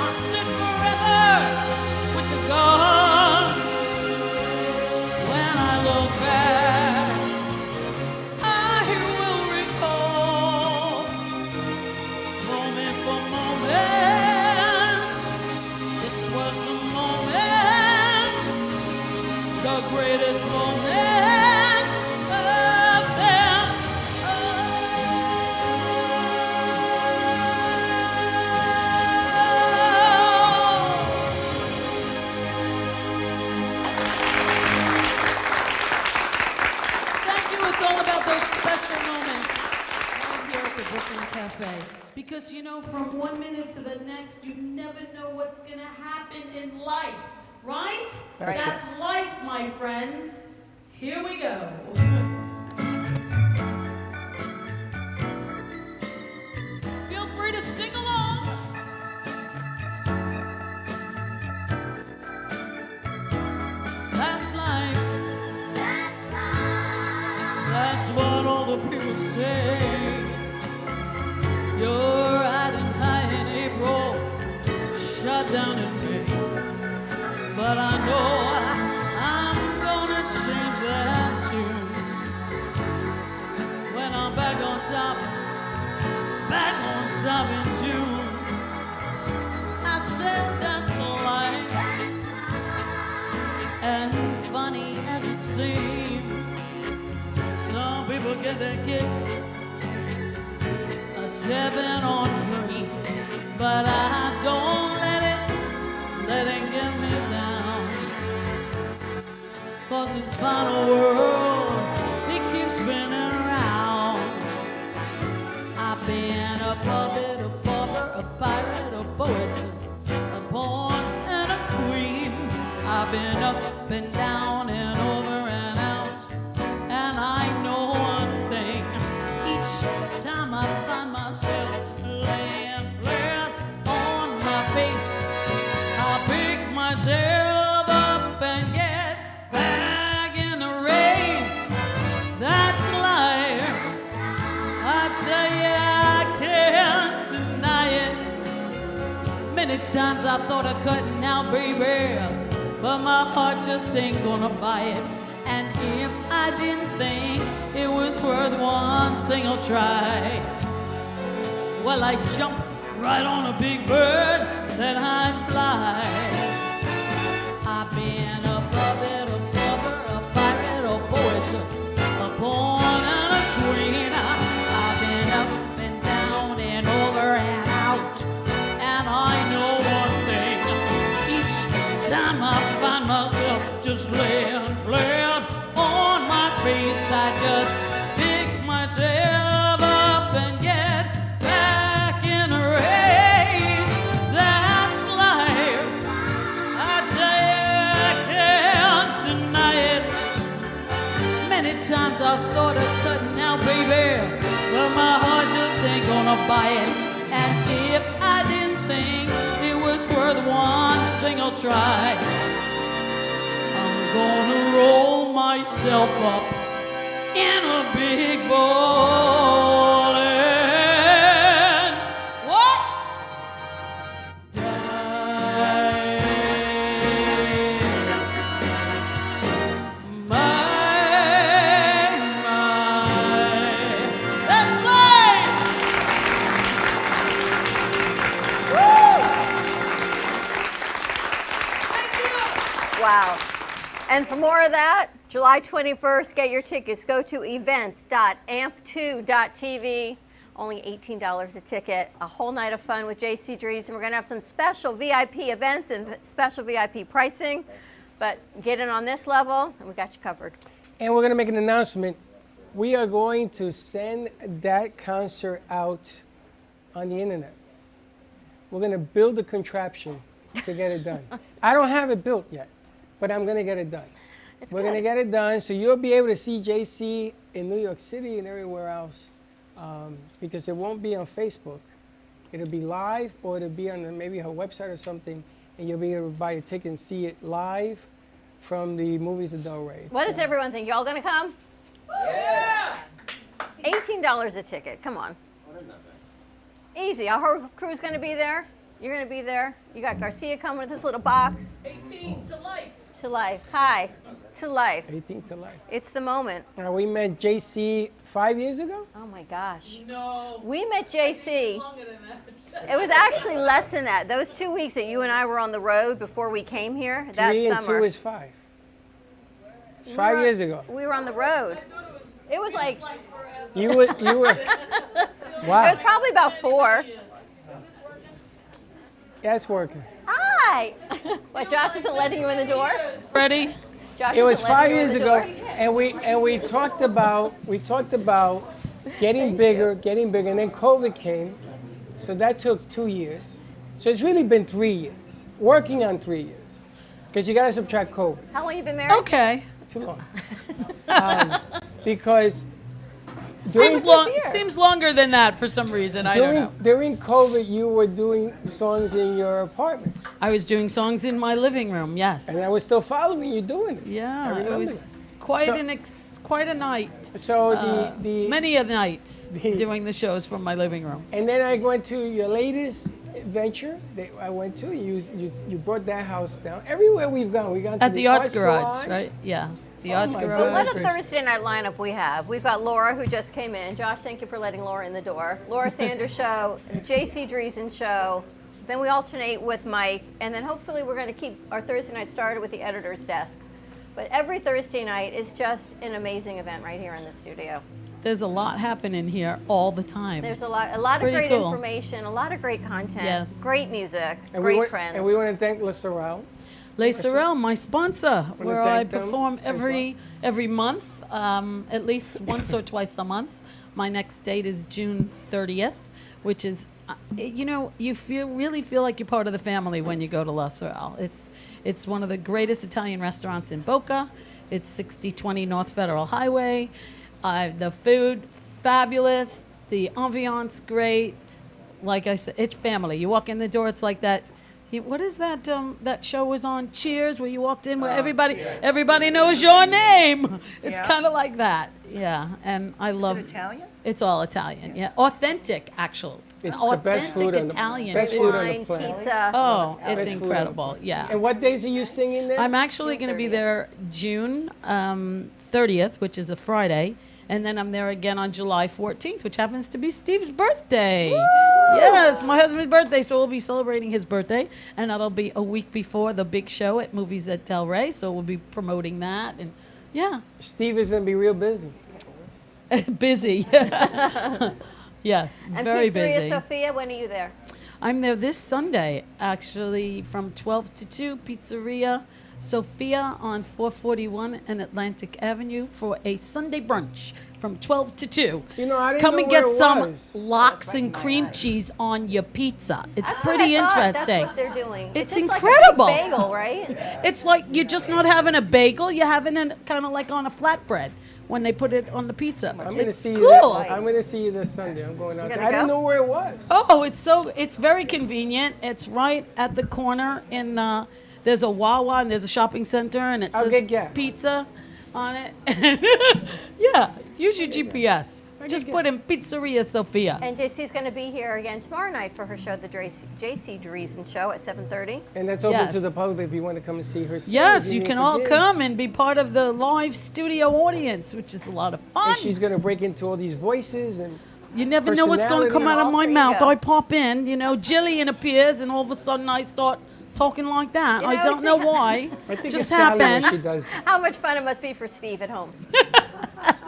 I'll sit forever with the gods. When I look back, I will recall moment for moment. This was the moment, the greatest moment of them Thank you. It's all about those special moments right here at the Brooklyn Cafe. Because you know, from one minute to the next, you never know what's going to happen in life, right? Right. That's life, my friends. Here we go. Feel free to sing along. That's life. That's what all the people say. You're riding high in April, shut down in May. But I know I'm gonna change that tune. When I'm back on top in June. I said that's life. And funny as it seems, some people get their kicks stepping on dreams, but I don't let it get me down. 'Cause this final world, it keeps spinning around. I've been a puppet, a pauper, a pirate, a poet, a pawn and a queen. I've been up and down and over and out, and I know one thing. Each time I find myself laying flat on my face, I pick myself up and get back in the race. That's life. I tell you, I can't deny it. Many times I thought of cutting out, baby, but my heart just ain't gonna buy it. And if I didn't think it was worth one single try, well, I jump right on a big bird, then I fly. I've been a puppet, a pauper, a pirate, a poet, a pawn and a queen. I've been up and down and over and out, and I know one thing. Each time I find myself just laying flat on my face, I just pick myself up and get back in the race. That's life. I tell you, I can't deny it. Many times I've thought of cutting out, baby, but my heart just ain't gonna buy it. And if I didn't think it was worth one single try, I'm gonna roll myself up in a big ball and what? Die. That's life. Woo! Wow. And for more of that, July 21st, get your tickets. Go to events.amp2.tv. Only $18 a ticket. A whole night of fun with JC Drees. And we're going to have some special VIP events and special VIP pricing. But get in on this level, and we got you covered. And we're going to make an announcement. We are going to send that concert out on the internet. We're going to build a contraption to get it done. I don't have it built yet, but I'm going to get it done. We're going to get it done, so you'll be able to see JC in New York City and everywhere else because it won't be on Facebook. It'll be live, or it'll be on maybe her website or something, and you'll be able to buy a ticket and see it live from the Movies of Del Rey. What does everyone think? Y'all gonna come? Yeah! $18 a ticket. Come on. Easy. Our whole crew's gonna be there. You're gonna be there. You got Garcia coming with his little box. 18 to life. To life. Hi. To life. 18 to life. It's the moment. We met JC 5 years ago? Oh my gosh. No. We met JC. Longer than that. It was actually less than that. Those 2 weeks that you and I were on the road before we came here, that 3 and summer. 2 is 5. We 5 were- years ago. We were on the road. It was like, You were, wow. it was probably about 4. Yeah, it's working. Hi. What, Josh isn't letting you in the door? Ready? Josh It was isn't letting 5 you in years the ago, door? and we talked about getting bigger, and then COVID came, so that took 2 years. So it's really been 3 years, working on 3 years, because you got to subtract COVID. How long you been married? Okay. Too long. Because Seems longer than that for some reason. I don't know. during COVID, you were doing songs in your apartment. I was doing songs in my living room. Yes. And I was still following you doing it. I Yeah, it remember was quite So- quite a night. So the Many of the nights doing the shows from my living room. And then I went to your latest venture that I went to. You brought that house down. Everywhere we've gone, we've gone to At the Arts Garage, right? Yeah. The Arts my Garage. But what a Thursday night lineup we have. We've got Laura, who just came in. Josh, thank you for letting Laura in the door. Laura Sanders show, the JC Dreesen show. Then we alternate with Mike, and then hopefully we're going to keep our Thursday night started with the editor's desk. But every Thursday night is just an amazing event right here in the studio. There's a lot happening here all the time. There's a lot It's of pretty great cool. information, a lot of great content, Yes. great music, And great we want, friends. And we want to thank La Sorrel. Les Sorel, my sponsor, Wanna where I thank them perform as every month, at least once or twice a month. My next date is June 30th, which is, you really feel like you're part of the family when you go to La Sorel. It's one of the greatest Italian restaurants in Boca. It's 6020 North Federal Highway. The food, fabulous. The ambiance, great. Like I said, it's family. You walk in the door, it's like that. What is that? That show was on Cheers, where you walked in, where everybody knows your name. It's Yeah. kind of like that, yeah. And I love. Is it Italian? It's all Italian, yeah. Authentic, actual. It's the authentic best food on the- Italian. best food on the Wine, planet. pizza. Oh, Best it's food on- incredible, yeah. And what days are you singing there? I'm actually going to be there June 30th, which is a Friday, and then I'm there again on July 14th, which happens to be Steve's birthday. Yes, my husband's birthday, so we'll be celebrating his birthday, and that'll be a week before the big show at Movies at Del Rey, so we'll be promoting that, and yeah. Steve is going to be real busy. Busy. Yes, And very Pizzeria busy. Sophia, when are you there? I'm there this Sunday, actually, from 12 to 2, Pizzeria Sophia on 441 and Atlantic Avenue for a Sunday brunch from 12 to 2. You know, I didn't Come know and get where it some was. lox and cream cheese on your pizza. It's That's what pretty I thought. interesting. That's what they're doing. It's just incredible. Like a big bagel, right? It's like you're just not having a bagel, you're having it kind of like on a flatbread when they put it on the pizza. I'm going to It's see cool. you. I'm going to see you this Sunday. I'm going out You're there. I gonna didn't go? know where it was. Oh, it's very convenient. It's right at the corner in there's a Wawa and there's a shopping center and it I'll says get gas. pizza on it. Yeah, use your GPS. Just put in Pizzeria Sophia. And JC's going to be here again tomorrow night for her show, the JC Dreesen Show at 7:30. And that's open Yes. to the public if you want to come and see her sing. Yes, if you need can for all gigs. come and be part of the live studio audience, which is a lot of fun. And she's going to break into all these voices and You never know what's going to come out of my Alter mouth. ego. I pop in, Jillian appears, and all of a sudden I start talking like that. You I know, don't know see- why. I think Just it's Sally when happens. she does. How much fun it must be for Steve at home.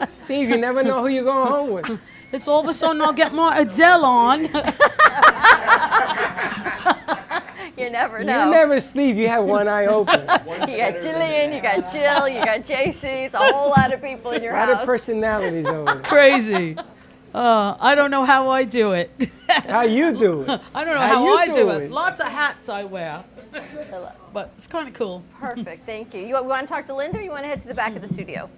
Steve, you never know who you're going home with. It's all of a sudden I'll get my Adele on. You never know. You never sleep. You have one eye open. You got Jillian, you got Jill, you got JC. It's a whole lot of people in your A lot of house. personalities over there. Crazy. I don't know how I do it. How you do it? I don't know How how you I do do it. it? Lots of hats I wear. But it's kind of cool. Perfect, thank you. You want to talk to Linda or you want to head to the back of the studio?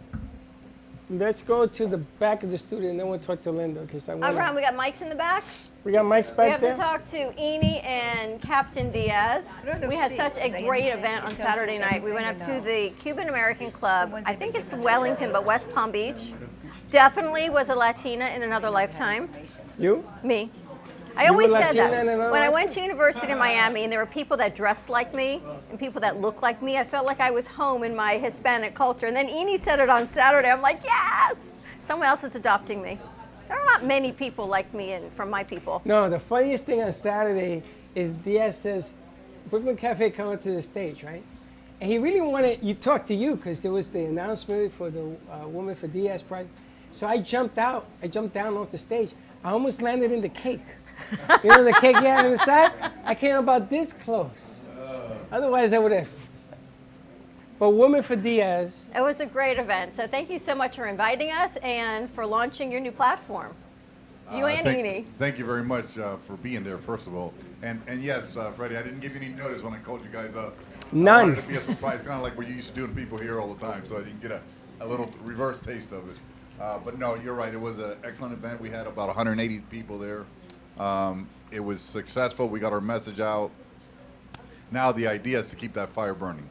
Let's go to the back of the studio and then we'll talk to Linda. Because Ron, we got mics in the back. We got mics We back have there. to talk to Eni and Captain Diaz. We had such a great event on Saturday night. We went up to the Cuban American Club. I think it's Wellington, but West Palm Beach. Definitely was a Latina in another lifetime. You? Me. I You always were said Latina in that. another When I life? went to university in Miami and there were people that dressed like me and people that looked like me, I felt like I was home in my Hispanic culture. And then Eni said it on Saturday. I'm like, yes! Someone else is adopting me. There are not many people like me and from my people. No, the funniest thing on Saturday is Diaz says, Brooklyn Cafe coming to the stage, right? And he really wanted you talk to you because there was the announcement for the Woman for Diaz project. So I jumped out. I jumped down off the stage. I almost landed in the cake. You know the cake you had on the side? I came about this close. Otherwise, I would have. But Woman for Diaz. It was a great event. So thank you so much for inviting us and for launching your new platform. You and Eni. Thank you very much for being there, first of all. And yes, Freddie, I didn't give you any notice when I called you guys up. None. I wanted it to be a surprise, kind of like what you used to doing people here all the time, so I didn't get a little reverse taste of it. But no, you're right. It was an excellent event. We had about 180 people there. It was successful. We got our message out. Now the idea is to keep that fire burning.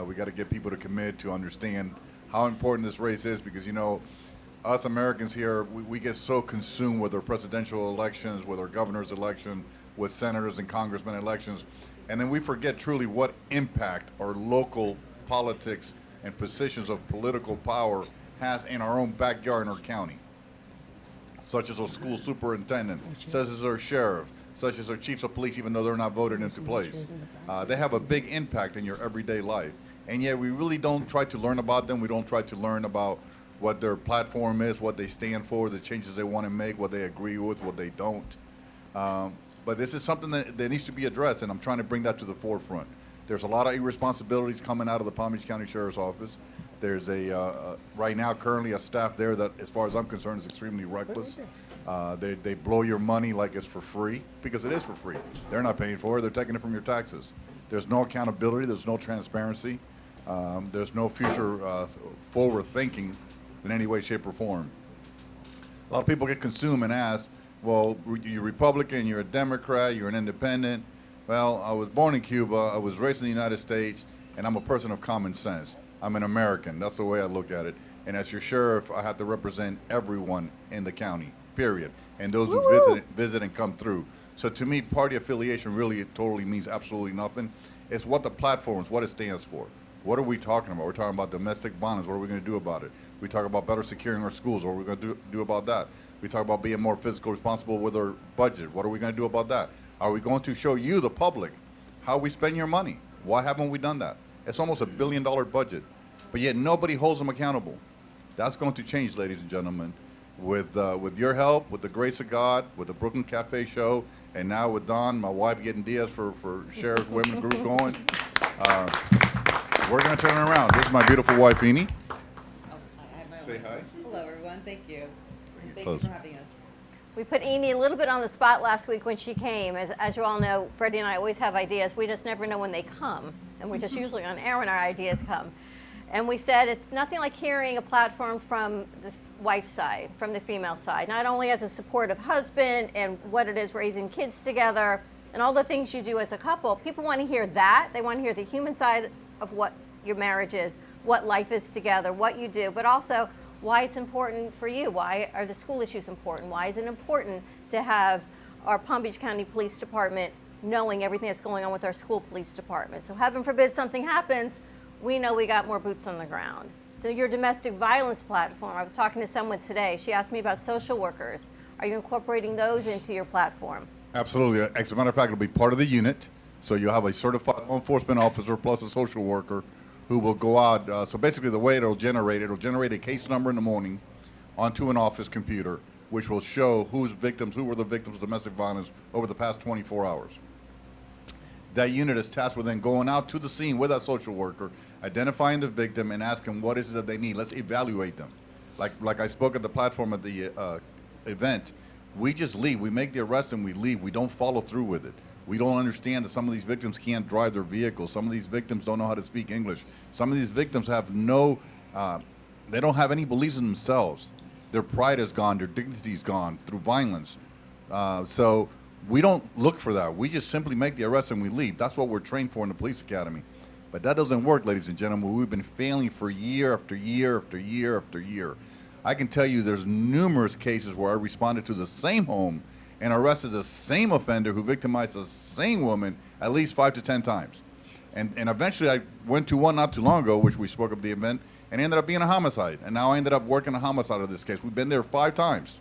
We got to get people to commit, to understand how important this race is, because, you know, us Americans here, we get so consumed with our presidential elections, with our governor's election, with senators and congressmen elections, and then we forget truly what impact our local politics and positions of political power has in our own backyard in our county, such as our school superintendent, such as our sheriff, such as our chiefs of police, even though they're not voted into place. They have a big impact in your everyday life. And yet we really don't try to learn about them. We don't try to learn about what their platform is, what they stand for, the changes they want to make, what they agree with, what they don't. But this is something that needs to be addressed, and I'm trying to bring that to the forefront. There's a lot of irresponsibilities coming out of the Palm Beach County Sheriff's Office. There's right now currently a staff there that, as far as I'm concerned, is extremely reckless. They blow your money like it's for free, because it is for free. They're not paying for it. They're taking it from your taxes. There's no accountability. There's no transparency. There's no future forward thinking in any way, shape, or form. A lot of people get consumed and ask, well, you're Republican, you're a Democrat, you're an independent. Well, I was born in Cuba, I was raised in the United States, and I'm a person of common sense. I'm an American. That's the way I look at it. And as your sheriff, I have to represent everyone in the county, period. And those who visit and come through. So to me, party affiliation really totally means absolutely nothing. It's what the platform is, what it stands for. What are we talking about? We're talking about domestic violence. What are we going to do about it? We talk about better securing our schools. What are we going to do about that? We talk about being more fiscally responsible with our budget. What are we going to do about that? Are we going to show you, the public, how we spend your money? Why haven't we done that? It's almost $1 billion budget, but yet nobody holds them accountable. That's going to change, ladies and gentlemen, with your help, with the grace of God, with the Brooklyn Cafe show, and now with Dawn, my wife, getting Diaz for Sheriff Women Group going. We're going to turn it around. This is my beautiful wife, Eni. Say hi. Hello, everyone. Thank you. Thank Close. you for having us. We put Eni a little bit on the spot last week when she came. As you all know, Freddie and I always have ideas. We just never know when they come. And we're just usually on air when our ideas come. And we said it's nothing like hearing a platform from the wife's side, from the female side, not only as a supportive husband and what it is raising kids together and all the things you do as a couple. People want to hear that. They want to hear the human side of what your marriage is, what life is together, what you do, but also why it's important for you. Why are the school issues important? Why is it important to have our Palm Beach County Police Department knowing everything that's going on with our school police department? So heaven forbid something happens, we know we got more boots on the ground. So your domestic violence platform, I was talking to someone today, she asked me about social workers. Are you incorporating those into your platform? Absolutely. As a matter of fact, it'll be part of the unit. So you'll have a certified law enforcement officer plus a social worker who will go out. So basically the way it'll generate a case number in the morning onto an office computer, which will show who were the victims of domestic violence over the past 24 hours. That unit is tasked with then going out to the scene with that social worker, identifying the victim and asking what is it that they need. Let's evaluate them. Like I spoke at the platform at the event, we just leave. We make the arrest and we leave. We don't follow through with it. We don't understand that some of these victims can't drive their vehicles. Some of these victims don't know how to speak English. Some of these victims have no they don't have any beliefs in themselves. Their pride is gone. Their dignity is gone through violence. So we don't look for that. We just simply make the arrest and we leave. That's what we're trained for in the police academy. But that doesn't work, ladies and gentlemen. We've been failing for year after year after year after year. I can tell you there's numerous cases where I responded to the same home and arrested the same offender who victimized the same woman at least 5 to 10 times. And eventually I went to one not too long ago, which we spoke of the event, and it ended up being a homicide. And now I ended up working a homicide of this case. We've been there 5 times.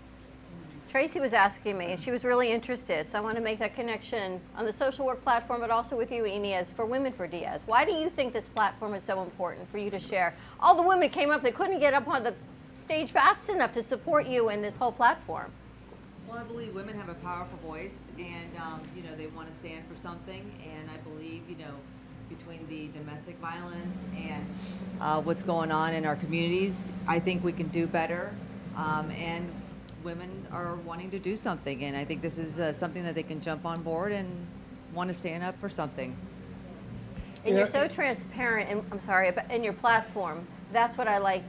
Tracy was asking me, and she was really interested, so I want to make that connection on the social work platform, but also with you, Inez, for Women for Diaz. Why do you think this platform is so important for you to share? All the women came up, they couldn't get up on the stage fast enough to support you in this whole platform. Well, I believe women have a powerful voice, and you know, they want to stand for something. And I believe, you know, between the domestic violence and what's going on in our communities, I think we can do better. And women are wanting to do something, and I think this is something that they can jump on board and want to stand up for something. And you're so transparent, and I'm sorry, in your platform. That's what I like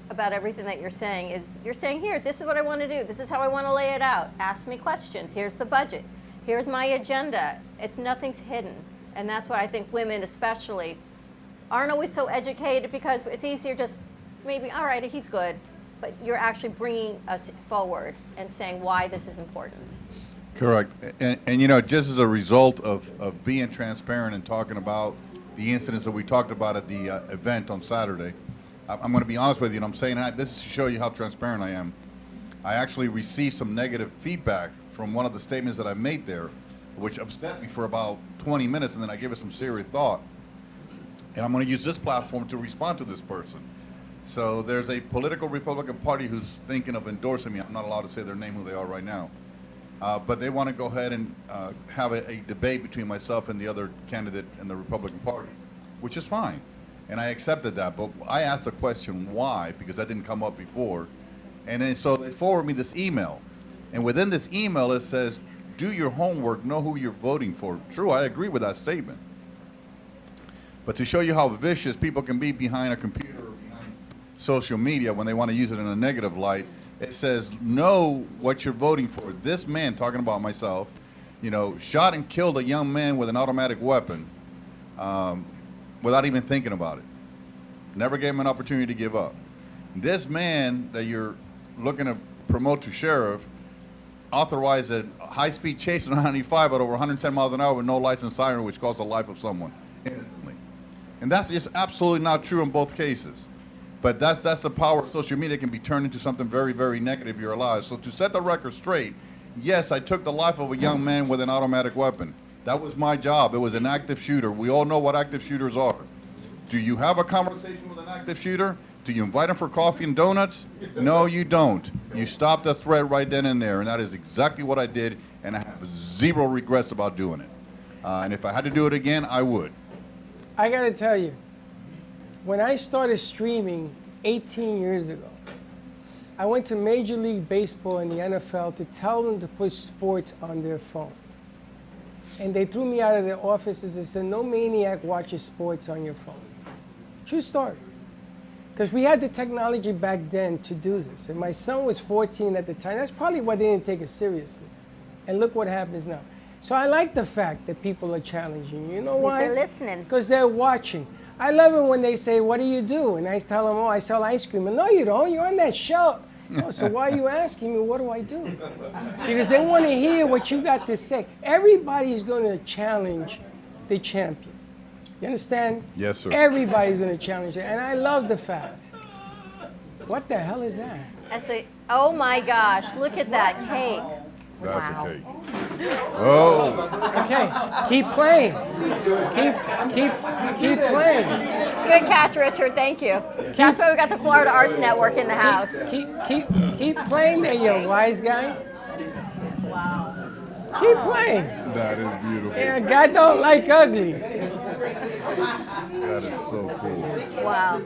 about everything that you're saying is you're saying, here, this is what I want to do. This is how I want to lay it out. Ask me questions. Here's the budget. Here's my agenda. Nothing's hidden. And that's why I think women especially aren't always so educated, because it's easier just maybe, all right, he's good. But you're actually bringing us forward and saying why this is important. Correct. And you know, just as a result of being transparent and talking about the incidents that we talked about at the event on Saturday, I'm going to be honest with you, and I'm saying that this is to show you how transparent I am. I actually received some negative feedback from one of the statements that I made there, which upset me for about 20 minutes, and then I gave it some serious thought. And I'm going to use this platform to respond to this person. So there's a political Republican Party who's thinking of endorsing me. I'm not allowed to say their name, who they are right now. But they want to go ahead and have a debate between myself and the other candidate in the Republican Party, which is fine. And I accepted that. But I asked the question, why? Because that didn't come up before. And then so they forwarded me this email. And within this email, it says, do your homework, know who you're voting for. True, I agree with that statement. But to show you how vicious people can be behind a computer or behind social media when they want to use it in a negative light, it says, know what you're voting for. This man, talking about myself, you know, shot and killed a young man with an automatic weapon without even thinking about it. Never gave him an opportunity to give up. This man that you're looking to promote to sheriff authorized a high-speed chase on 95 at over 110 miles an hour with no lights and siren, which caused the life of someone innocently. And that's just absolutely not true in both cases. But that's the power of social media. It can be turned into something very, very negative if you're alive. So to set the record straight, yes, I took the life of a young man with an automatic weapon. That was my job. It was an active shooter. We all know what active shooters are. Do you have a conversation with an active shooter? Do you invite him for coffee and donuts? No, you don't. You stop the threat right then and there, and that is exactly what I did, and I have zero regrets about doing it. And if I had to do it again, I would. I got to tell you, when I started streaming 18 years ago, I went to Major League Baseball and the NFL to tell them to put sports on their phone. And they threw me out of their offices and said, no maniac watches sports on your phone. True story. Because we had the technology back then to do this. And my son was 14 at the time. That's probably why they didn't take it seriously. And look what happens now. So I like the fact that people are challenging you. You know why? They're listening. Because they're watching. I love it when they say, what do you do? And I tell them, oh, I sell ice cream. And no, you don't. You're on that show. Oh, so why are you asking me, what do I do? Because they want to hear what you got to say. Everybody's going to challenge the champion. You understand? Yes, sir. Everybody's going to challenge it. And I love the fact. What the hell is that? Oh my gosh, look at that cake. That's Wow. a cake. Oh. Okay, keep playing. Keep playing. Good catch, Richard. Thank you. That's why we got the Florida Arts Network in the house. Keep playing there, you wise guy. Wow. Keep playing. That is beautiful. Yeah, God don't like ugly. That is so cool. Wow.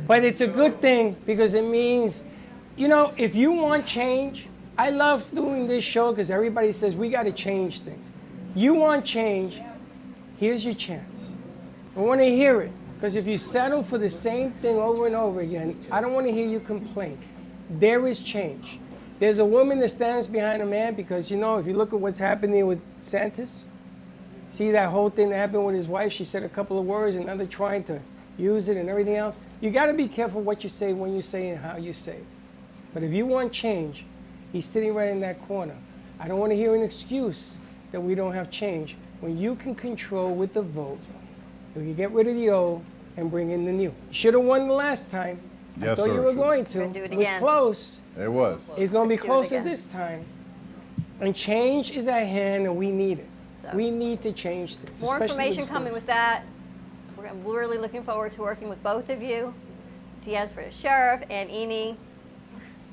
But it's a good thing because it means, you know, if you want change, I love doing this show because everybody says we got to change things. You want change, here's your chance. I want to hear it. Because if you settle for the same thing over and over again, I don't want to hear you complain. There is change. There's a woman that stands behind a man because, you know, if you look at what's happening with Santos, see that whole thing that happened with his wife, she said a couple of words and now they're trying to use it and everything else. You got to be careful what you say, when you say, and how you say it. But if you want change, he's sitting right in that corner. I don't want to hear an excuse that we don't have change. When you can control with the vote, you can get rid of the old and bring in the new. You should have won the last time. I Yes, thought sir, you were sure. going to. Do it It was again. close. It was. It's going to be Let's do it closer again. this time. And change is at hand, and we need it. So- We need to change this. More especially information with coming schools. with that. I'm really looking forward to working with both of you. Diaz for sheriff and Eni.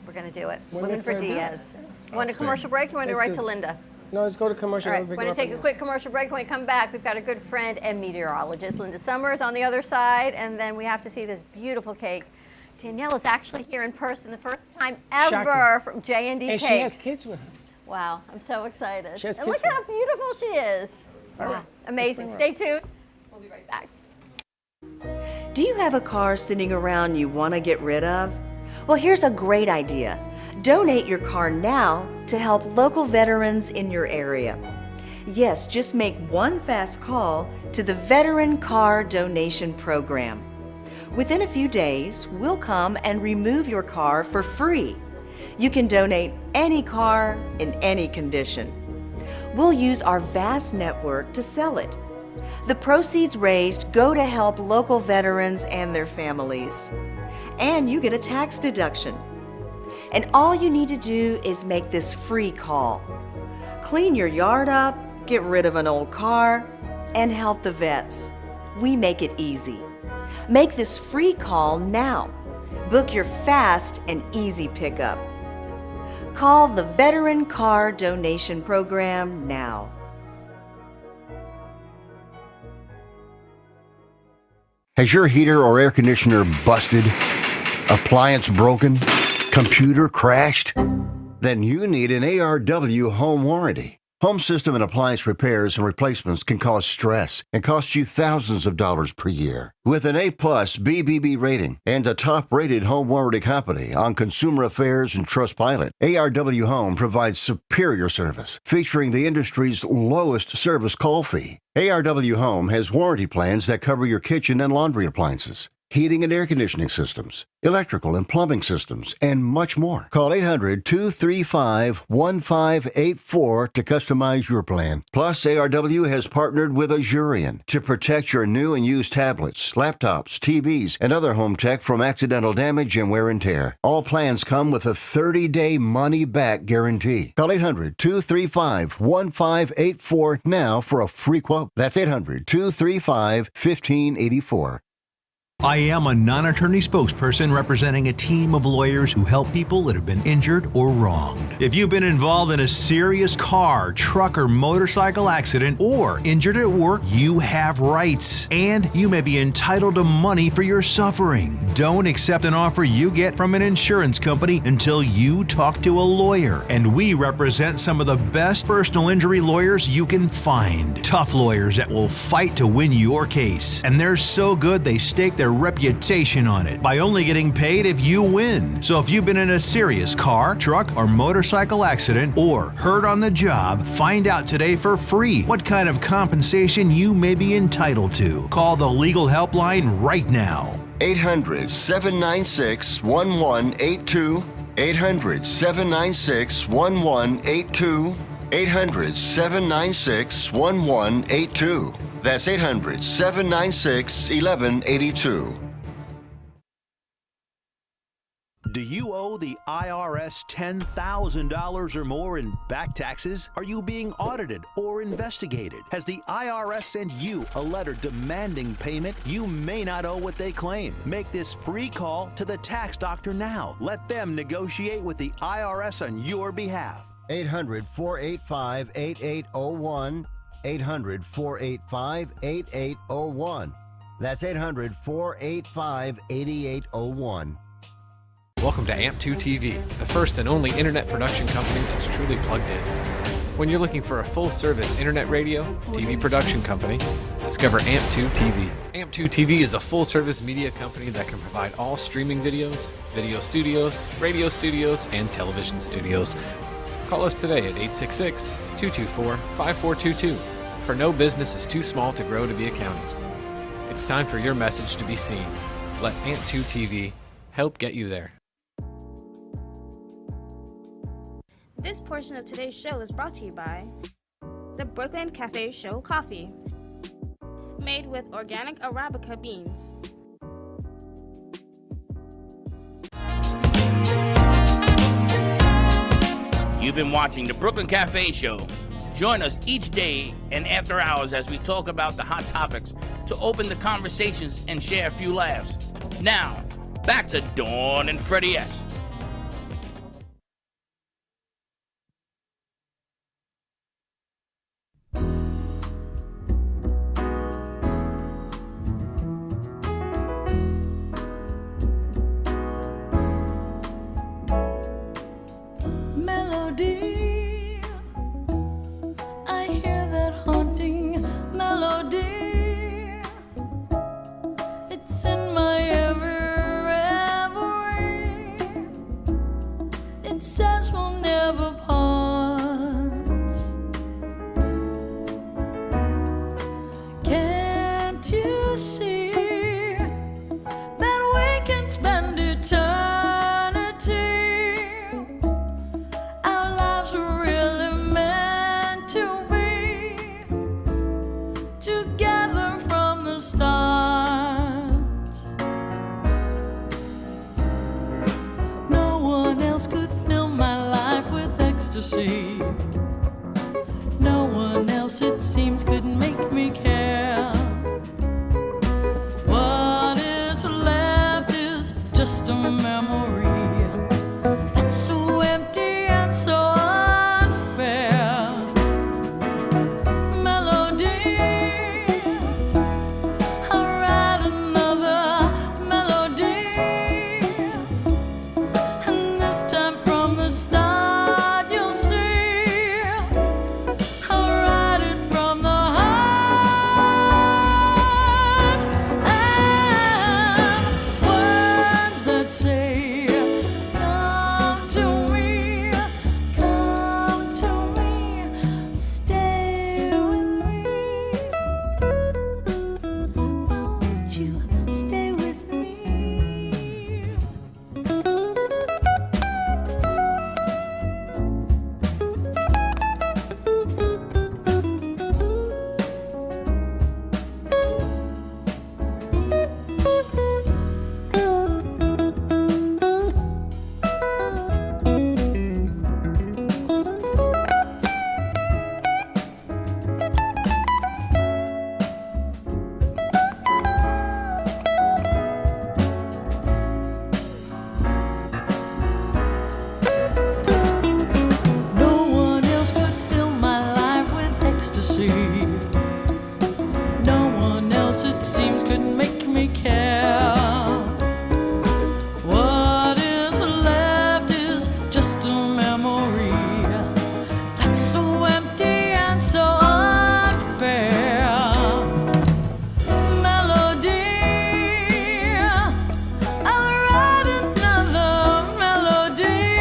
We're going to do it. Women for Diaz. You want a commercial break? You want to go Let's right do to it. Linda? No, let's go to commercial. All right, I'll we're pick going her to up take a on quick commercial break. When we come back, we've got a good friend and meteorologist, Linda Summers, on the other side, and then we have to see this beautiful cake. Danielle is actually here in person, the first time ever Shocking. from J&D And Cakes. she has kids with her. Wow, I'm so excited. She has And kids look how with beautiful she is. All right, Wow, amazing. let's Stay bring her tuned. We'll be right back. Do you have a car sitting around you want to get rid of? Well, here's a great idea. Donate your car now to help local veterans in your area. Yes, just make one fast call to the Veteran Car Donation Program. Within a few days, we'll come and remove your car for free. You can donate any car in any condition. We'll use our vast network to sell it. The proceeds raised go to help local veterans and their families. And you get a tax deduction. And all you need to do is make this free call. Clean your yard up, get rid of an old car, and help the vets. We make it easy. Make this free call now. Book your fast and easy pickup. Call the Veteran Car Donation Program now. Has your heater or air conditioner busted? Appliance broken? Computer crashed? Then you need an ARW home warranty. Home system and appliance repairs and replacements can cause stress and cost you thousands of dollars per year. With an A-plus BBB rating and a top-rated home warranty company on Consumer Affairs and Trustpilot, ARW Home provides superior service, featuring the industry's lowest service call fee. ARW Home has warranty plans that cover your kitchen and laundry appliances, heating and air conditioning systems, electrical and plumbing systems, and much more. Call 800-235-1584 to customize your plan. Plus, ARW has partnered with Azurion to protect your new and used tablets, laptops, TVs, and other home tech from accidental damage and wear and tear. All plans come with a 30-day money-back guarantee. Call 800-235-1584 now for a free quote. That's 800-235-1584. I am a non-attorney spokesperson representing a team of lawyers who help people that have been injured or wronged. If you've been involved in a serious car, truck, or motorcycle accident or injured at work, you have rights, and you may be entitled to money for your suffering. Don't accept an offer you get from an insurance company until you talk to a lawyer, and we represent some of the best personal injury lawyers you can find. Tough lawyers that will fight to win your case, and they're so good they stake their reputation on it by only getting paid if you win. So if you've been in a serious car, truck, or motorcycle accident or hurt on the job, find out today for free what kind of compensation you may be entitled to. Call the legal helpline right now. 800-796-1182. 800-796-1182. 800-796-1182. That's 800-796-1182. Do you owe the IRS $10,000 or more in back taxes? Are you being audited or investigated? Has the IRS sent you a letter demanding payment? You may not owe what they claim. Make this free call to the tax doctor now. Let them negotiate with the IRS on your behalf. 800-485-8801. 800-485-8801. That's 800-485-8801. Welcome to AMP2 TV, the first and only internet production company that's truly plugged in. When you're looking for a full-service internet radio, TV production company, discover AMP2 TV. AMP2 TV is a full-service media company that can provide all streaming videos, video studios, radio studios, and television studios. Call us today at 866-224-5422, for no business is too small to grow to be accounted. It's time for your message to be seen. Let AMP2 TV help get you there. This portion of today's show is brought to you by the Brooklyn Cafe Show Coffee, made with organic Arabica beans. You've been watching the Brooklyn Cafe Show. Join us each day and after hours as we talk about the hot topics to open the conversations and share a few laughs. Now, back to Dawn and Freddie S. Melody, I hear that haunting melody. It's in my reverie. It says we'll never part. Can't you see that we can spend eternity? Our lives were really meant to be together from the start. No one else could fill my life with ecstasy. No one else, it seems, could make me care. What is left is just a memory that's so empty and so unfair. Melody, I'll write another melody, and this time from the start you'll see I'll write it from the heart, and words that say come to me, stay with me. Won't you stay with me? No one else could fill my life with ecstasy. No one else, it seems, could make me care. What is left is just a memory that's so empty and so unfair. Melody, I'll write another melody,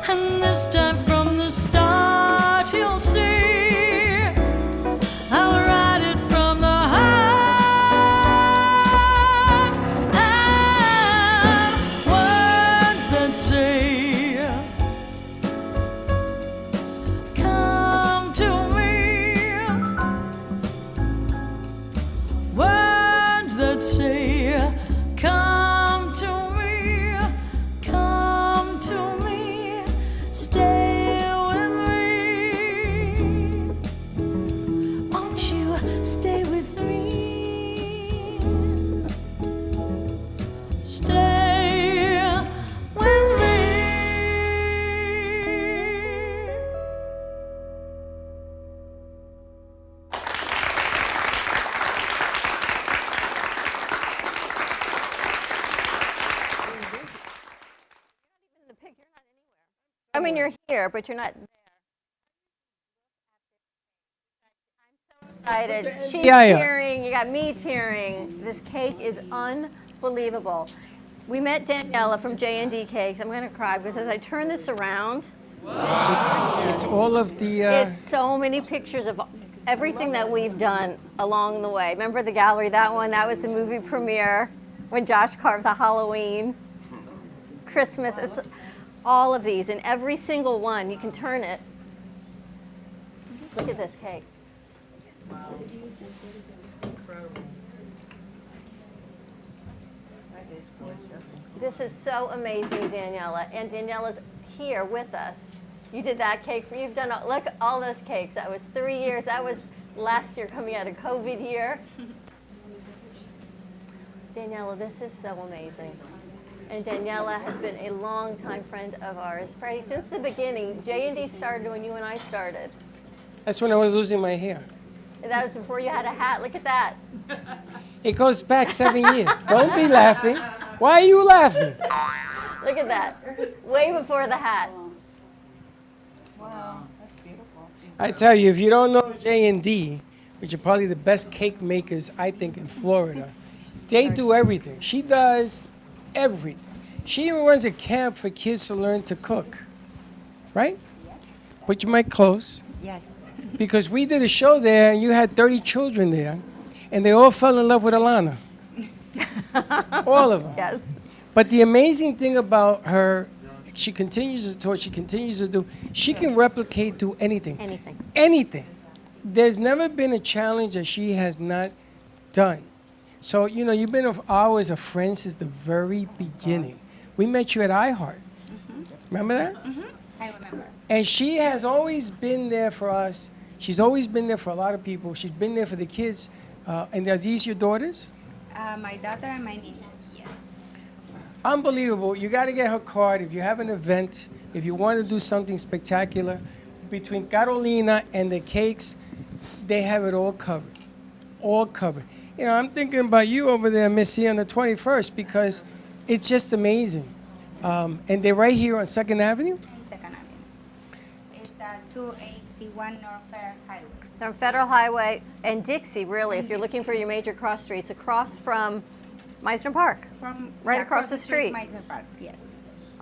and this time from the start you'll see I'll write it from the heart, and words that say come to me, words that say come to me, stay with me. Won't you stay with me? Stay with me. I mean, you're here, but you're not there. I'm so excited. She's tearing. You got me tearing. This cake is unbelievable. We met Daniela from J&D Cakes. I'm going to cry because as I turn this around, It's all of the. it's so many pictures of everything that we've done along the way. Remember the gallery? That one, that was the movie premiere when Josh carved the Halloween, Christmas. It's all of these, and every single one, you can turn it. Look at this cake. This is so amazing, Daniela. And Daniela's here with us. You did that cake. You've done, look at all those cakes. That was 3 years. That was last year coming out of COVID year. Daniela, this is so amazing. And Daniela has been a longtime friend of ours. Freddie, since the beginning, J&D started when you and I started. That's when I was losing my hair. And that was before you had a hat. Look at that. It goes back 7 years. Don't be laughing. Why are you laughing? Look at that. Way before the hat. Wow, that's beautiful. I tell you, if you don't know J&D, which are probably the best cake makers, I think, in Florida, they do everything. She does everything. She even runs a camp for kids to learn to cook. Right? Put your mic close. Yes. Because we did a show there, and you had 30 children there, and they all fell in love with Alana. All of them. Yes. But the amazing thing about her, she continues to torch, she continues to do, she can replicate, do anything. Anything. Anything. There's never been a challenge that she has not done. So, you know, you've been always a friend since the very beginning. We met you at iHeart. Remember that? I remember. And she has always been there for us. She's always been there for a lot of people. She's been there for the kids. And are these your daughters? My daughter and my nieces, yes. Unbelievable. You got to get her card if you have an event, if you want to do something spectacular. Between Carolina and the cakes, they have it all covered. All covered. You know, I'm thinking about you over there, Missy, on the 21st because it's just amazing. And they're right here on 2nd Avenue? Second Avenue. It's 281 North Federal Highway. On Federal Highway and Dixie, really, if you're looking for your major cross streets, across from Meisner Park. Right across the street. Meisner Park, yes.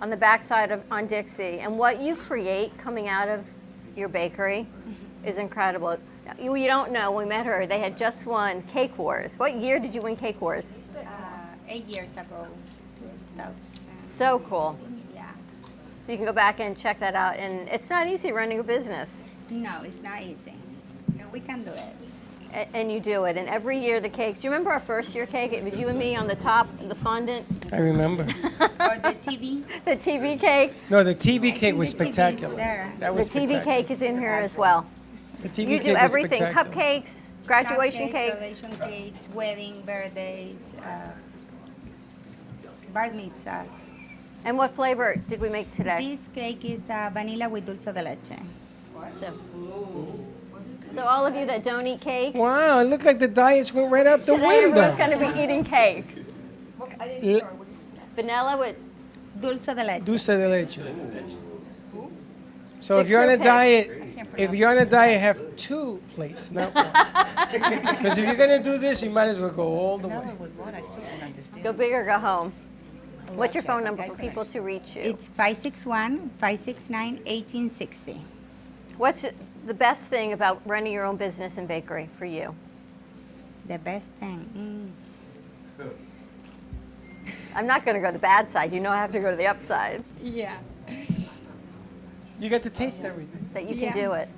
On the backside of on Dixie. And what you create coming out of your bakery is incredible. Now, you don't know, when we met her, they had just won Cake Wars. What year did you win Cake Wars? 8 years ago, 2000. So cool. Yeah. So you can go back and check that out. And it's not easy running a business. No, it's not easy. No, we can do it. And you do it. And every year the cakes. Do you remember our first year cake? It was you and me on the top, the fondant. I remember. Or the TV. The TV cake. No, the TV cake was spectacular. That was The TV spectacular. cake is in here as well. The TV You cake do was everything. spectacular. Cupcakes, graduation cakes. Graduation cakes, wedding, birthdays, bar mitzvahs. And what flavor did we make today? This cake is vanilla with dulce de leche. So all of you that don't eat cake, Wow, it looked like the diets went right out the today window. everyone's going to be eating cake. Vanilla with dulce de leche. Dulce de leche. So The if you're on a croquette. diet, have 2 plates, not one. Because if you're gonna do this, you might as well go all the way. Go big or go home. What's your phone number for people to reach you? It's 561-569-1860. What's the best thing about running your own business and bakery for you? The best thing. I'm not going to go to the bad side. You know I have to go to the upside. Yeah. You get to taste everything. That you can do it.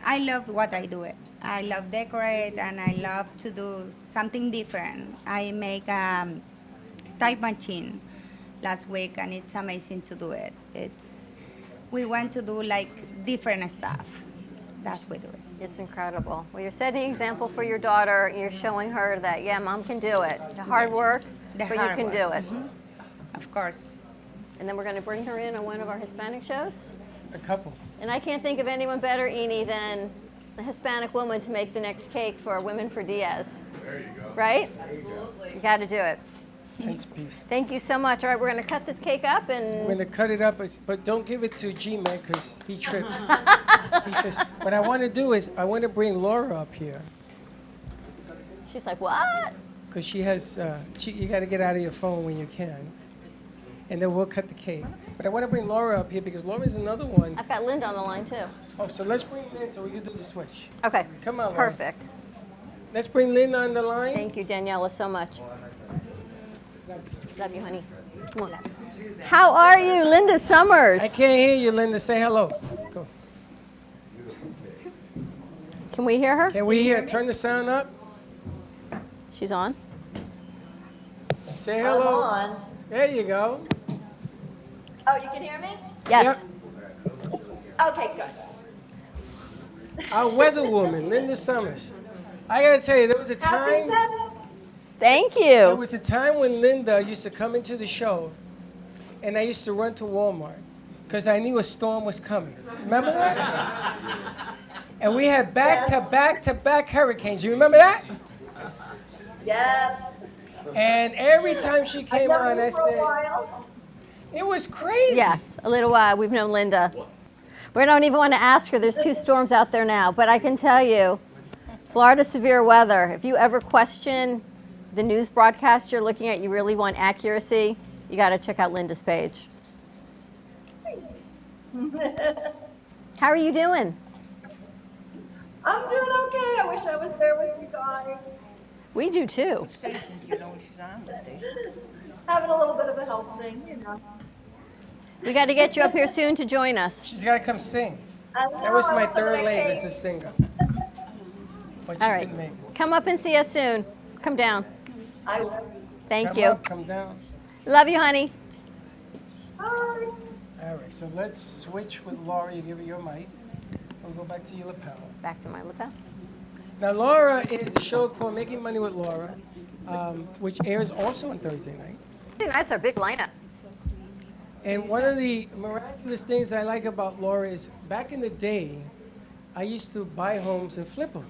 I love what I do. I love decorate and I love to do something different. I make type machine last week and it's amazing to do it. We want to do like different stuff. That's what we do it. It's incredible. Well, you're setting an example for your daughter. You're showing her that, yeah, mom can do it. The hard work, but you can do it. Of course. And then we're going to bring her in on one of our Hispanic shows. A couple. And I can't think of anyone better, Eni, than a Hispanic woman to make the next cake for Women for Diaz. There you go. Right? There you go. You got to do it. Nice piece. Thank you so much. All right, we're going to cut this cake up We're and going to cut it up, but don't give it to G-Man because he trips. He trips. What I want to do is I want to bring Laura up here she's like, what? because she has, you got to get out of your phone when you can. And then we'll cut the cake. But I want to bring Laura up here because Laura's another one. I've got Linda on the line too. Oh, so let's bring Lynn so we can do the switch. Okay. Come on, Laura. Perfect. Let's bring Lynn on the line. Thank you, Daniela, so much. Love you, honey. Come on. How are you, Linda Summers? I can't hear you, Linda. Say hello. Go. Can we hear her? Can we hear? Turn the sound up. She's on. Say hello. I'm on. There you go. Oh, you can hear me? Yes. Okay, good. Our weather woman, Linda Summers. I gotta tell you, there was a time. Thank you. There was a time when Linda used to come into the show, and I used to run to Walmart because I knew a storm was coming. Remember that? And we had back-to-back-to-back hurricanes. You remember that? Yes. And every time she came on, I said, it was crazy. Yes, a little while. We've known Linda. We don't even want to ask her. There's 2 storms out there now. But I can tell you, Florida severe weather. If you ever question the news broadcast you're looking at, you really want accuracy, you got to check out Linda's page. How are you doing? I'm doing okay. I wish I was there with you guys. We do too. Having a little bit of a health thing, you know. We got to get you up here soon to join us. She's got to come sing. That was my third leg as a singer. But she All right. couldn't make it. Come up and see us soon. Come down. I will. Thank Come you. up, come down. Love you, honey. Bye. All right, so let's switch with Laura. You give her your mic. We'll go back to your lapel. Back to my lapel. Now, Laura is a show called Making Money with Laura, which airs also on Thursday night. That's our big lineup. And one of the miraculous things I like about Laura is back in the day, I used to buy homes and flip them.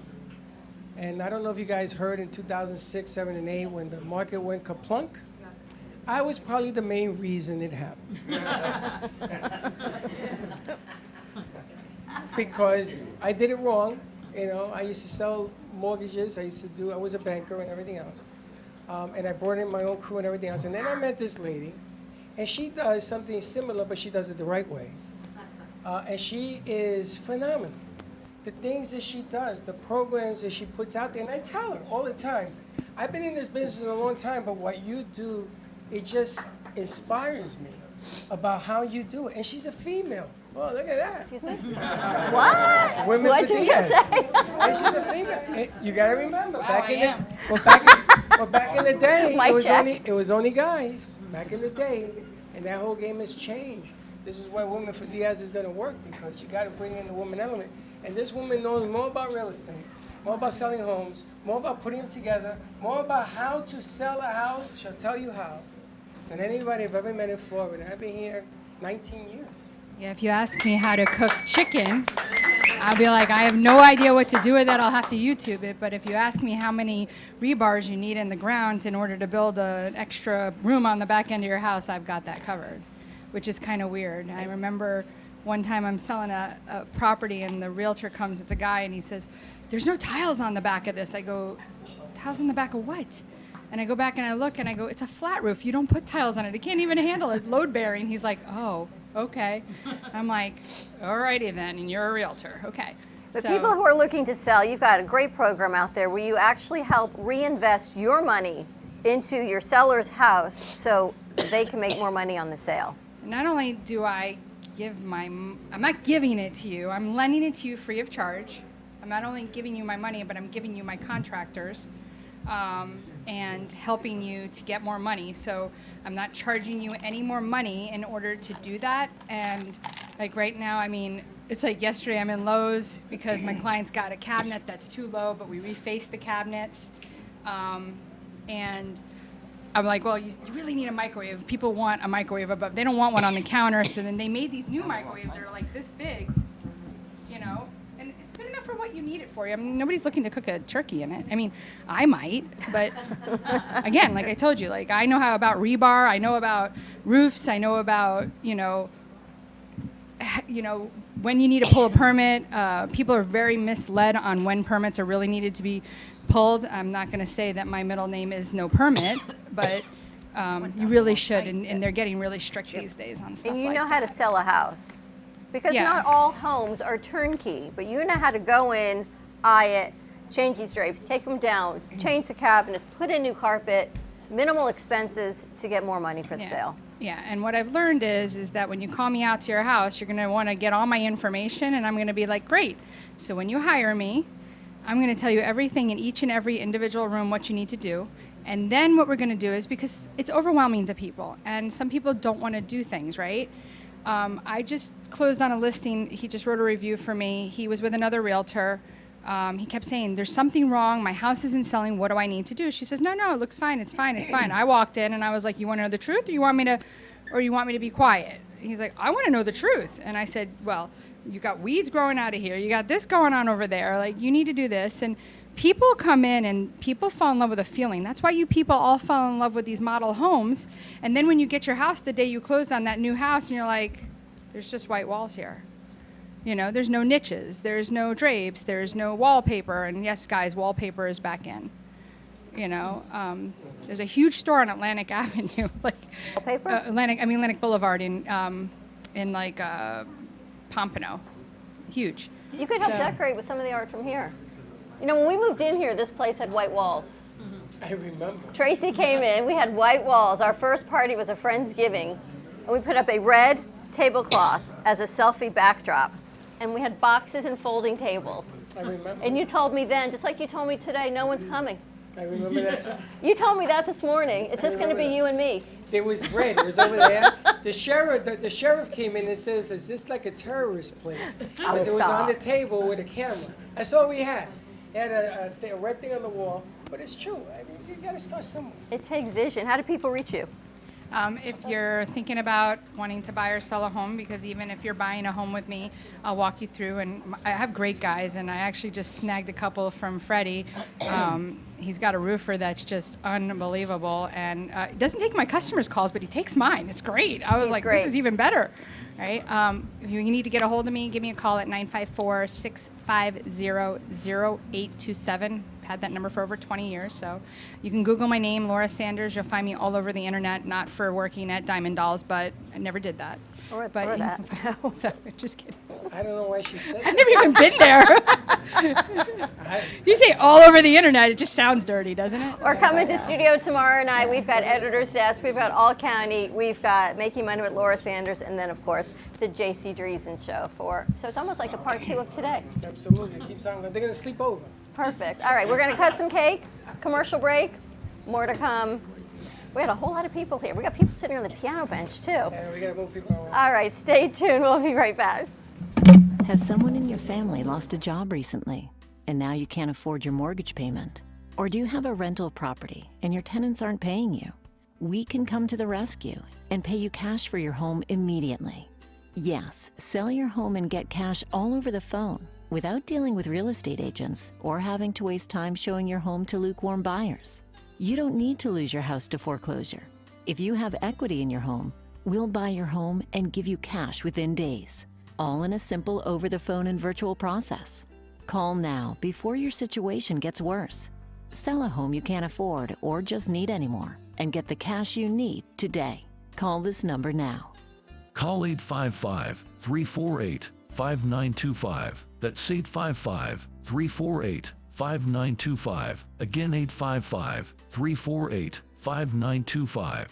And I don't know if you guys heard in 2006, 7, and 8 when the market went kaplunk. I was probably the main reason it happened. Because I did it wrong. You know, I used to sell mortgages. I was a banker and everything else. And I brought in my own crew and everything else. And then I met this lady, and she does something similar, but she does it the right way. And she is phenomenal. The things that she does, the programs that she puts out there, and I tell her all the time, I've been in this business a long time, but what you do, it just inspires me about how you do it. And she's a female. Oh, look at that. Excuse me? What? Women What'd for you Diaz. just say? And she's a female. And you got to remember, back in the day, Mic check. it was only guys. Back in the day, and that whole game has changed. This is why Women for Diaz is going to work, because you got to bring in the woman element. And this woman knows more about real estate, more about selling homes, more about putting them together, more about how to sell a house. She'll tell you how, than anybody I've ever met in Florida. I've been here 19 years. Yeah, if you ask me how to cook chicken, I'll be like, I have no idea what to do with that. I'll have to YouTube it. But if you ask me how many rebars you need in the ground in order to build an extra room on the back end of your house, I've got that covered, which is kind of weird. I remember one time I'm selling a property and the realtor comes, it's a guy, and he says, there's no tiles on the back of this. I go, tiles on the back of what? And I go back and I look and I go, it's a flat roof. You don't put tiles on it. It can't even handle it. Load bearing. He's like, oh, okay. I'm like, alrighty then, and you're a realtor. Okay. But people who are looking to sell, you've got a great program out there where you actually help reinvest your money into your seller's house so they can make more money on the sale. Not only do I give I'm not giving it to you, I'm lending it to you free of charge. I'm not only giving you my money, but I'm giving you my contractors and helping you to get more money. So I'm not charging you any more money in order to do that. And like right now, I mean, it's like yesterday I'm in Lowe's because my client's got a cabinet that's too low, but we refaced the cabinets. And I'm like, well, you really need a microwave. People want a microwave above. They don't want one on the counter. So then they made these new microwaves that are like this big, you know, and it's good enough for for what you need it for. I mean, nobody's looking to cook a turkey in it. I mean, I might, but again, like I told you, like I know how about rebar, I know about roofs, I know about, when you need to pull a permit. People are very misled on when permits are really needed to be pulled. I'm not going to say that my middle name is no permit, but you really should, and they're getting really strict these days on stuff And you like know how to sell a house. Because Yeah. not all homes are turnkey, but you know how to go in, eye it, change these drapes, take them down, change the cabinets, put in new carpet, minimal expenses to get more money for the sale. Yeah, and what I've learned is that when you call me out to your house, you're going to want to get all my information, and I'm going to be like, great. So when you hire me, I'm going to tell you everything in each and every individual room, what you need to do. And then what we're going to do is, because it's overwhelming to people, and some people don't want to do things, right? I just closed on a listing. He just wrote a review for me. He was with another realtor. He kept saying, there's something wrong. My house isn't selling. What do I need to do? She says, no, it looks fine. It's fine. It's fine. I walked in and I was like, you want to know the truth, or you want me to be quiet? He's like, I want to know the truth. And I said, well, you got weeds growing out of here. You got this going on over there. Like, you need to do this. And people come in and people fall in love with a feeling. That's why you people all fall in love with these model homes. And then when you get your house the day you closed on that new house and you're like, there's just white walls here. There's no niches, there's no drapes, there's no wallpaper. And yes, guys, wallpaper is back in. There's a huge store on Atlantic Avenue, Wallpaper? Atlantic Boulevard in Pompano. Huge. You could help decorate with some of the art from here. When we moved in here, this place had white walls. I remember. Tracy came in, we had white walls. Our first party was a Friendsgiving, and we put up a red tablecloth as a selfie backdrop. And we had boxes and folding tables. I remember. And you told me then, just like you told me today, no one's coming. I remember that too. You told me that this morning. It's just going to be you and me. There was red. It was over there. The sheriff came in and says, "Is this like a terrorist place?" Because it was on the table with a camera. That's all we had. They had a red thing on the wall. But it's true. I mean, you got to start somewhere. It takes vision. How do people reach you? If you're thinking about wanting to buy or sell a home, because even if you're buying a home with me, I'll walk you through. And I have great guys, and I actually just snagged a couple from Freddie. He's got a roofer that's just unbelievable, and he doesn't take my customers' calls, but he takes mine. It's great. I was great. This is even better, right? If you need to get a hold of me, give me a call at 954-650-0827. Had that number for over 20 years, so you can Google my name, Laura Sanders. You'll find me all over the internet, not for working at Diamond Dolls, but I never did that. Or But that. so, just kidding. I don't know why she said I've never even been there. You say all over the internet, it just sounds dirty, doesn't it? Or come into studio tomorrow night. We've got Editor's Desk. We've got All County. We've got Making Money with Laura Sanders. And then, of course, the J.C. Dreesen Show. So it's almost like a part 2 of today. Absolutely. Keep on going. They're going to sleep over. Perfect. All right, we're going to cut some cake. Commercial break. More to come. We had a whole lot of people here. We got people sitting on the piano bench, too. Yeah, we got to move people around. All right, stay tuned. We'll be right back. Has someone in your family lost a job recently, and now you can't afford your mortgage payment? Or do you have a rental property and your tenants aren't paying you? We can come to the rescue and pay you cash for your home immediately. Yes, sell your home and get cash all over the phone without dealing with real estate agents or having to waste time showing your home to lukewarm buyers. You don't need to lose your house to foreclosure. If you have equity in your home, we'll buy your home and give you cash within days, all in a simple over-the-phone and virtual process. Call now before your situation gets worse. Sell a home you can't afford or just need anymore and get the cash you need today. Call this number now. Call 855-348-5925. That's 855-348-5925. Again, 855-348-5925.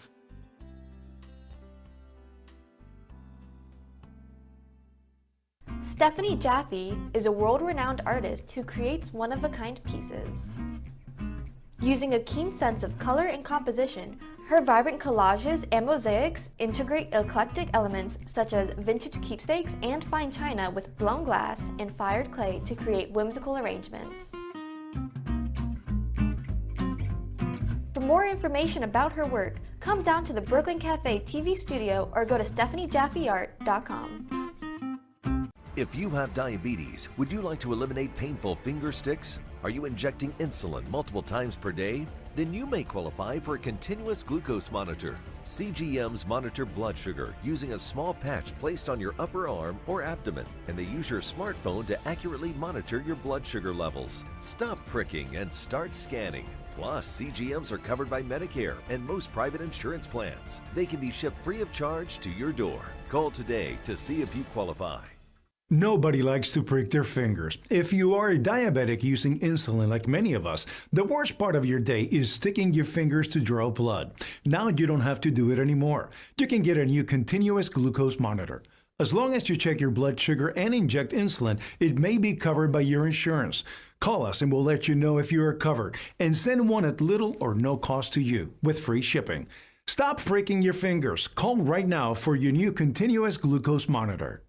Stephanie Jaffe is a world-renowned artist who creates one-of-a-kind pieces. Using a keen sense of color and composition, her vibrant collages and mosaics integrate eclectic elements such as vintage keepsakes and fine china with blown glass and fired clay to create whimsical arrangements. For more information about her work, come down to the Brooklyn Cafe TV studio or go to StephanieJaffeArt.com. If you have diabetes, would you like to eliminate painful finger sticks? Are you injecting insulin multiple times per day? Then you may qualify for a continuous glucose monitor. CGMs monitor blood sugar using a small patch placed on your upper arm or abdomen, and they use your smartphone to accurately monitor your blood sugar levels. Stop pricking and start scanning. Plus, CGMs are covered by Medicare and most private insurance plans. They can be shipped free of charge to your door. Call today to see if you qualify. Nobody likes to prick their fingers. If you are a diabetic using insulin like many of us, the worst part of your day is sticking your fingers to draw blood. Now you don't have to do it anymore. You can get a new continuous glucose monitor. As long as you check your blood sugar and inject insulin, it may be covered by your insurance. Call us and we'll let you know if you are covered, and send one at little or no cost to you with free shipping. Stop freaking your fingers. Call right now for your new continuous glucose monitor.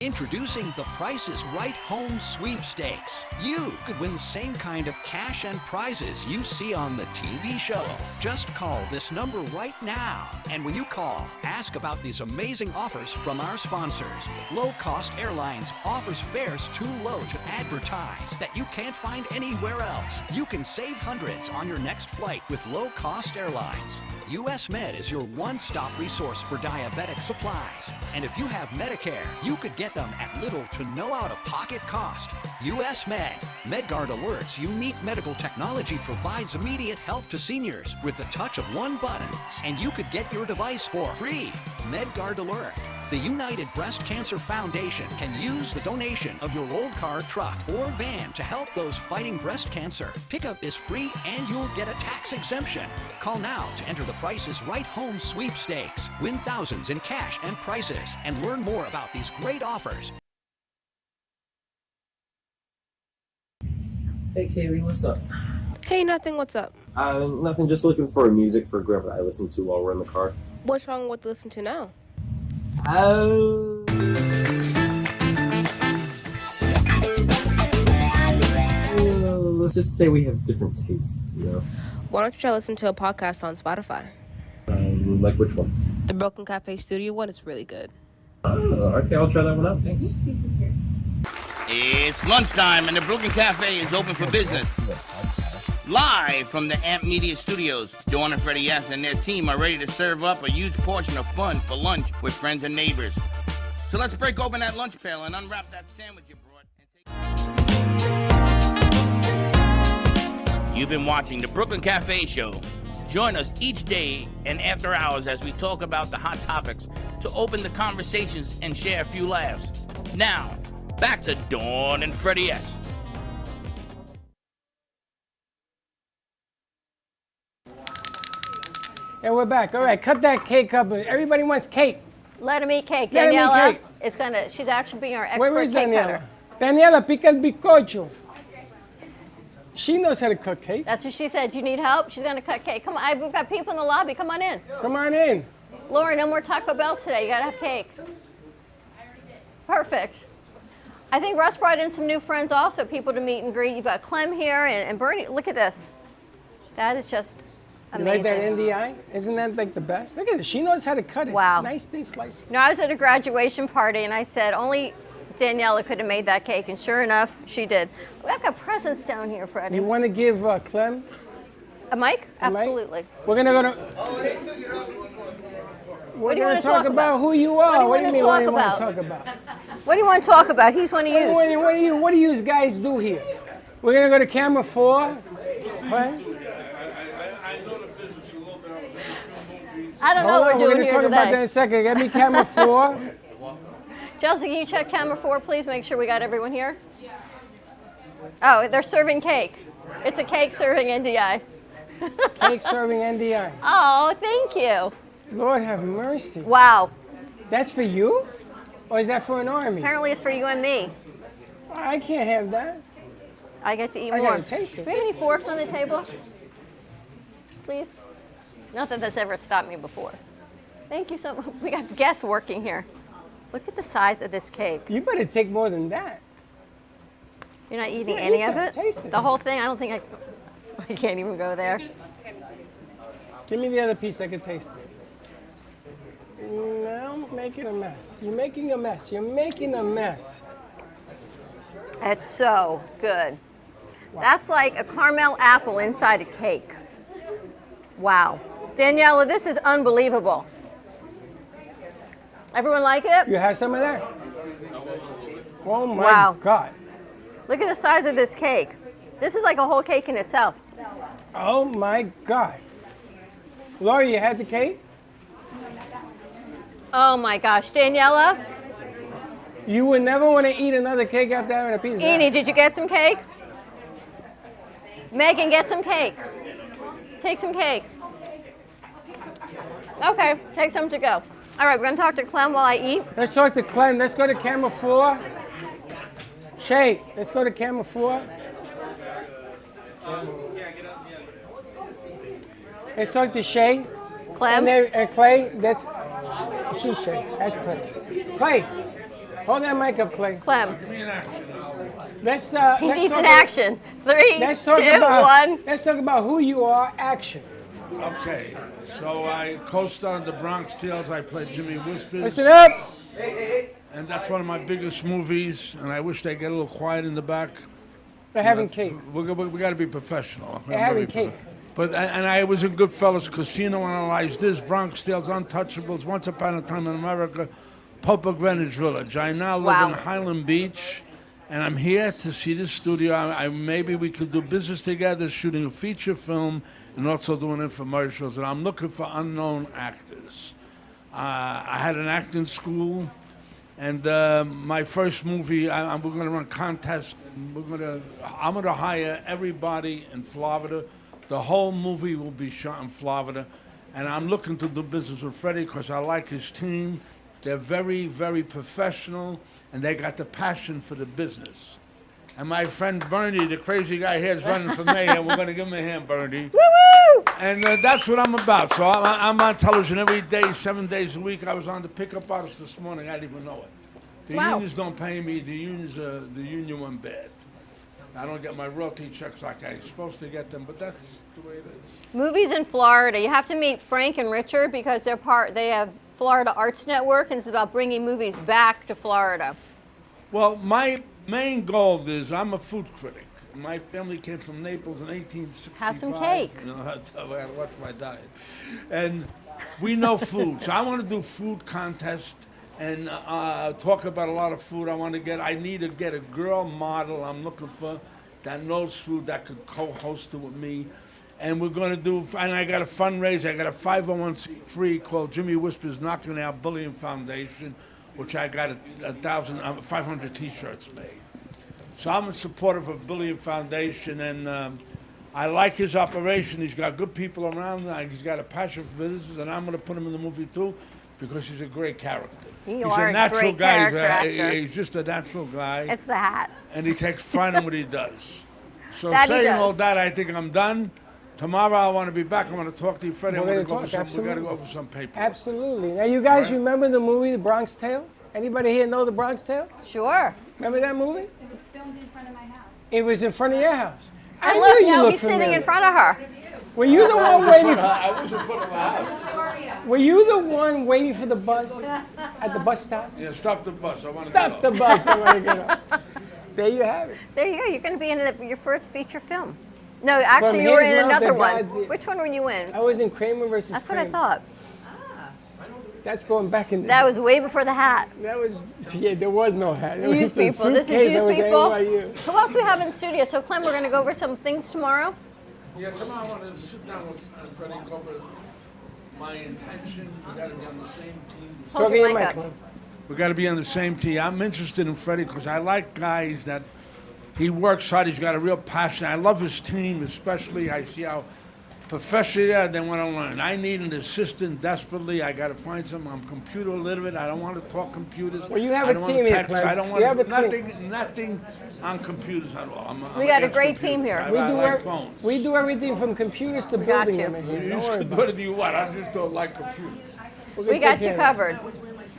Introducing the Price is Right Home Sweepstakes. You could win the same kind of cash and prizes you see on the TV show. Just call this number right now. And when you call, ask about these amazing offers from our sponsors. Low Cost Airlines offers fares too low to advertise that you can't find anywhere else. You can save hundreds on your next flight with Low Cost Airlines. US Med is your one-stop resource for diabetic supplies. And if you have Medicare, you could get them at little to no out-of-pocket cost. US Med. MedGuard Alerts unique medical technology provides immediate help to seniors with the touch of one button. And you could get your device for free. MedGuard Alert. The United Breast Cancer Foundation can use the donation of your old car, truck, or van to help those fighting breast cancer. Pickup is free and you'll get a tax exemption. Call now to enter the Price is Right Home Sweepstakes. Win thousands in cash and prizes and learn more about these great offers. Hey Kaylee, what's up? Hey, nothing, what's up? Nothing, just looking for music for Grandpa I listen to while we're in the car. What's wrong with listen to now? Let's just say we have different tastes, you know? Why don't you try listen to a podcast on Spotify? Like which one? The Brooklyn Cafe Studio one is really good. Okay, I'll try that one out, thanks. It's lunchtime and the Brooklyn Cafe is open for business. Live from the Amp Media Studios, Dawn and Freddie S. and their team are ready to serve up a huge portion of fun for lunch with friends and neighbors. So let's break open that lunch pail and unwrap that sandwich you brought. You've been watching the Brooklyn Cafe Show. Join us each day and after hours as we talk about the hot topics to open the conversations and share a few laughs. Now, back to Dawn and Freddie S. And we're back. All right, cut that cake up. Everybody wants cake. Let him eat cake. Let him eat Daniela cake. she's actually being our Where expert is cake Daniela? cutter. Daniela, pica el bizcocho. She knows how to cook cake. That's what she said. You need help? She's going to cut cake. Come on, we've got people in the lobby. Come on in. Come on in. Lauren, no more Taco Bell today. You got to have cake. Perfect. I think Russ brought in some new friends also, people to meet and greet. You've got Clem here and Bernie. Look at this. That is just amazing. You like that NDI? Isn't that like the best? Look at it. She knows how to cut it. Wow. Nice thin slices. You know, I was at a graduation party and I said only Daniela could have made that cake, and sure enough, she did. I've got presents down here, Freddie. You want to give Clem a mic? A mic? Absolutely. We're gonna go to. We're gonna talk about who you are. What do you mean? What do you want to talk about? What do you want to talk about? He's one of you. What do you guys do here? We're gonna go to camera 4. Clem? I don't know what we're doing gonna here talk today. about that in a second. Get me camera 4. Chelsea, can you check camera 4, please? Make sure we got everyone here. Oh, they're serving cake. It's a cake serving NDI. Cake serving NDI. Oh, thank you. Lord have mercy. Wow. That's for you? Or is that for an army? Apparently it's for you and me. I can't have that. I get to eat I more. gotta taste it. Do we have any forks on the table? Please? Not that that's ever stopped me before. Thank you so much. We got guests working here. Look at the size of this cake. You better take more than that. You're not eating Yeah, any eat of that. it? Taste it. The whole thing? I don't think I can't even go there. Give me the other piece. I can taste it. Now I'm making a mess. You're making a mess. You're making a mess. It's so good. That's like a caramel apple inside a cake. Wow. Daniela, this is unbelievable. Everyone like it? You have some of that? Oh my Wow. God. Look at the size of this cake. This is like a whole cake in itself. Oh my God. Laura, you had the cake? Oh my gosh. Daniela? You would never want to eat another cake after having a piece of that. Edie, did you get some cake? Megan, get some cake. Take some cake. Okay, take some to go. All right, we're going to talk to Clem while I eat. Let's talk to Clem. Let's go to camera 4. Shay, let's go to camera 4. Let's talk to Shay. Clem. And Clay, that's, she's Shay. That's Clay. Clay, hold that mic up, Clay. Clem. Let's, He let's needs talk an about- action. 3, Let's 2, talk about, 1. Let's talk about who you are, action. Okay, so I co-starred in The Bronx Tales. I played Jimmy Whispers. Listen up. And that's one of my biggest movies, and I wish they'd get a little quiet in the back. They're having cake. We got to be professional. They're having cake. But and I was in Goodfellas, Casino, Analyze This, Bronx Tales, Untouchables, Once Upon a Time in America, Pulp of Greenwich Village. I now live in Highland Beach, and I'm here to see this studio. Maybe we could do business together, shooting a feature film and also doing infomercials. And I'm looking for unknown actors. I had an acting school, and my first movie, we're going to run contests. I'm going to hire everybody in Florida. The whole movie will be shot in Florida. And I'm looking to do business with Freddie because I like his team. They're very, very professional, and they got the passion for the business. And my friend Bernie, the crazy guy here, is running for mayor, and we're going to give him a hand, Bernie. Woo-woo! And that's what I'm about. So I'm on television every day, 7 days a week. I was on the Pickup Artist this morning. I didn't even know it. The unions don't pay me. The union went bad. I don't get my royalty checks like I'm supposed to get them, but that's the way it is. Movies in Florida. You have to meet Frank and Richard because they have Florida Arts Network, and it's about bringing movies back to Florida. Well, my main goal is I'm a food critic. My family came from Naples in 1865. Have some cake. You know, I gotta watch my diet. And we know food. So I want to do food contest and talk about a lot of food. I need to get a girl model I'm looking for that knows food that could co-host it with me. And we're going to do, and I got a fundraiser. I got a 501c3 called Jimmy Whispers Knocking Out Bullying Foundation, which I got 500 T-shirts made. So I'm in support of a Bullying Foundation, and I like his operation. He's got good people around him. He's got a passion for business, and I'm going to put him in the movie too because he's a great character. You He's are a natural great guy. character actor. He's just a natural guy. It's the hat. And he takes pride in what he does. So That he saying does. all that, I think I'm done. Tomorrow I want to be back. I want to talk to you, Freddie. We're We gonna got talk, to go over some paper. Absolutely. Now, you guys All right. remember the movie The Bronx Tale? Anybody here know The Bronx Tale? Sure. Remember that movie? It was filmed in front of my house. It was in front of your house. And knew look, you now looked he's sitting familiar. in front of her. Were you the one waiting? I was in front of my house. Were you the one waiting for the bus at the bus stop? Yeah, stop the bus. I want to Stop the bus. I want to get up. There you have it. There you go. You're going to be in your first feature film. No, actually, you were His in Mouth another That one. God Did. Which one were you in? I was in Kramer versus That's what I Kramer. thought. That's going back in the That was way before the hat. That was, yeah, there was no hat. It was Used a people. This is suitcase that used was people. NYU. Who else do we have in the studio? So, Clem, we're going to go over some things tomorrow. Yeah, tomorrow I want to sit down with Freddie and go over my intention. We got to be on the same team. Hold your mic up. We got to be on the same team. I'm interested in Freddie because I like guys that he works hard. He's got a real passion. I love his team, especially. I see how professional they are. They want to learn. I need an assistant desperately. I got to find someone. I'm computer literate. I don't want to talk computers. Well, you have I a don't team want here, text. Clem. I don't You want have a team. nothing on computers at all. We got a against great computers. team here. I like phones. We do everything from computers to got building you. them in here. You Don't worry can about do it. it if you want. I just don't like computers. We're gonna We got take you care of that. covered.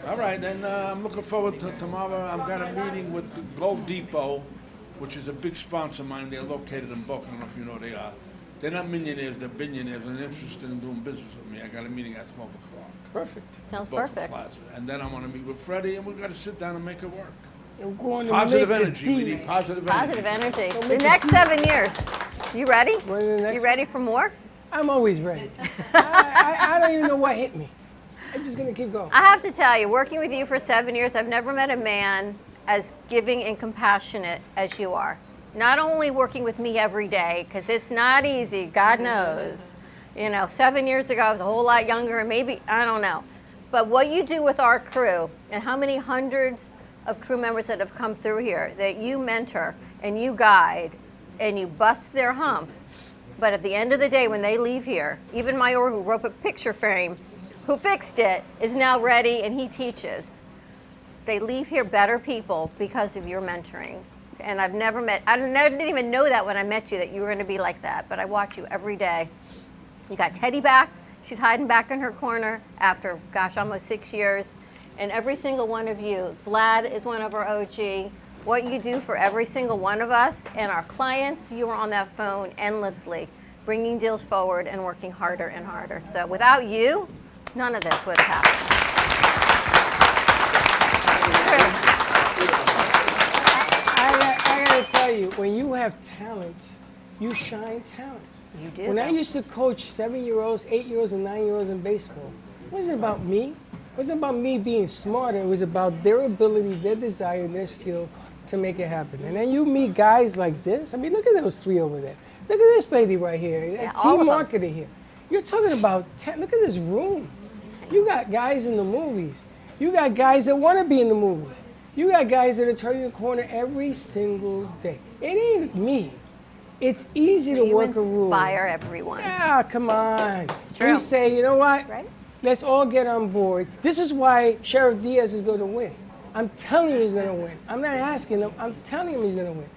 All right, then I'm looking forward to tomorrow. I've got a meeting with the Gold Depot, which is a big sponsor of mine. They're located in Boca. I don't know if you know they are. They're not millionaires, they're billionaires, and they're interested in doing business with me. I got a meeting at 12 o'clock. Perfect. Sounds Boca perfect. Plaza. And then I want to meet with Freddie, and we've got to sit down and make it work. We're going to Positive make a energy. We deal. need positive energy. Positive energy. Don't The make it next too- 7 years. You ready? What are the next You ready for more? I'm always ready. I don't even know what hit me. I'm just going to keep going. I have to tell you, working with you for 7 years, I've never met a man as giving and compassionate as you are. Not only working with me every day, because it's not easy, God knows. You know, 7 years ago, I was a whole lot younger, and maybe, I don't know. But what you do with our crew, and how many hundreds of crew members that have come through here, that you mentor, and you guide, and you bust their humps. But at the end of the day, when they leave here, even Mayor, who wrote a picture frame, who fixed it, is now ready, and he teaches. They leave here better people because of your mentoring. And I didn't even know that when I met you, that you were going to be like that. But I watch you every day. You got Teddy back. She's hiding back in her corner after, gosh, almost 6 years. And every single one of you, Vlad is one of our OG. What you do for every single one of us and our clients, you are on that phone endlessly, bringing deals forward and working harder and harder. So without you, none of this would have happened. I gotta tell you, when you have talent, you shine talent. You do. When I used to coach 7-year-olds, 8-year-olds, and 9-year-olds in baseball, it wasn't about me. It wasn't about me being smarter. It was about their ability, their desire, and their skill to make it happen. And then you meet guys like this. I mean, look at those three over there. Look at this lady right here, Yeah, a all team of them. marketer here. You're talking about, look at this room. You got guys in the movies. You got guys that want to be in the movies. You got guys that are turning the corner every single day. It ain't me. It's easy to You work a room. inspire everyone. Yeah, come on. true. We say, you know what? Right? Let's all get on board. This is why Sheriff Diaz is going to win. I'm telling you he's going to win. I'm not asking him. I'm telling him he's going to win.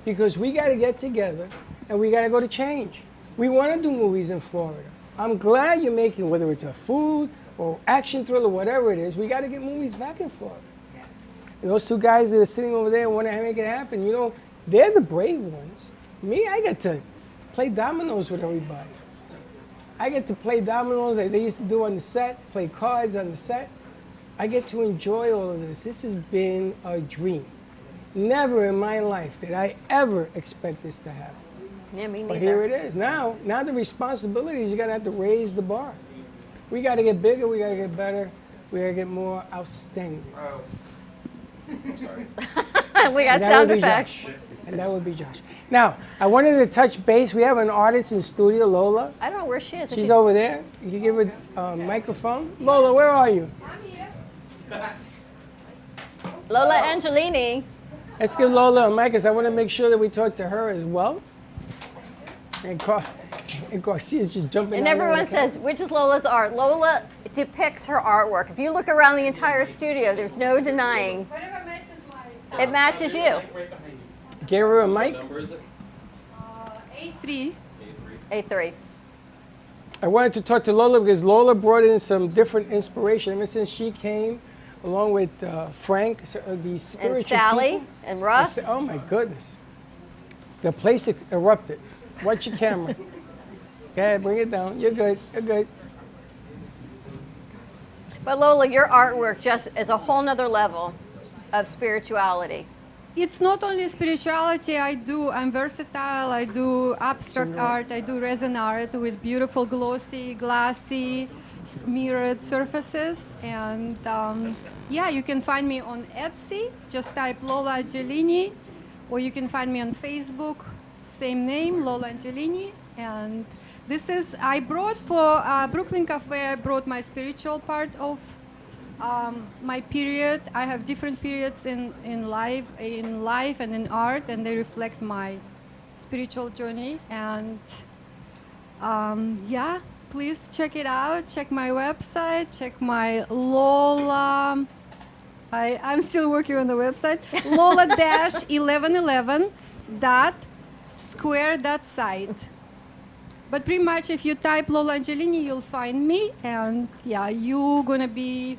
Because we got to get together and we got to go to change. We want to do movies in Florida. I'm glad you're making, whether it's a food or action thriller, whatever it is, we got to get movies back in Florida. And those two guys that are sitting over there want to make it happen, you know, they're the brave ones. Me, I get to play dominoes with everybody. I get to play dominoes like they used to do on the set, play cards on the set. I get to enjoy all of this. This has been a dream. Never in my life did I ever expect this to happen. Yeah, me neither. But here it is. Now the responsibility is you're gonna have to raise the bar. We gotta get bigger, we gotta get better, we gotta get more outstanding. We got And that sound would be effects. Josh. And that would be Josh. Now, I wanted to touch base. We have an artist in studio, Lola. I don't know where she is. She's over there. You can give her a microphone. Lola, where are you? Lola Angelini. Let's give Lola a mic because I want to make sure that we talk to her as well. And Garcia's just jumping And out there on everyone the camera. says, which is Lola's art? Lola depicts her artwork. If you look around the entire studio, there's no denying. It matches you. Give her a mic. A3. A3. I wanted to talk to Lola because Lola brought in some different inspiration ever since she came, along with Frank, the spiritual And Sally people. and Russ. Oh my goodness. The place erupted. Watch your camera. Okay, bring it down. You're good. You're good. But Lola, your artwork just is a whole nother level of spirituality. It's not only spirituality. I'm versatile. I do abstract art. I do resin art with beautiful glossy, glassy, mirrored surfaces. And yeah, you can find me on Etsy. Just type Lola Angelini. Or you can find me on Facebook. Same name, Lola Angelini. And this is, I brought for Brooklyn Cafe, I brought my spiritual part of my period. I have different periods in life and in art, and they reflect my spiritual journey. And yeah, please check it out. Check my website. Check my Lola. I'm still working on the website. Lola-1111.square.site. But pretty much, if you type Lola Angelini, you'll find me. And yeah, you're gonna be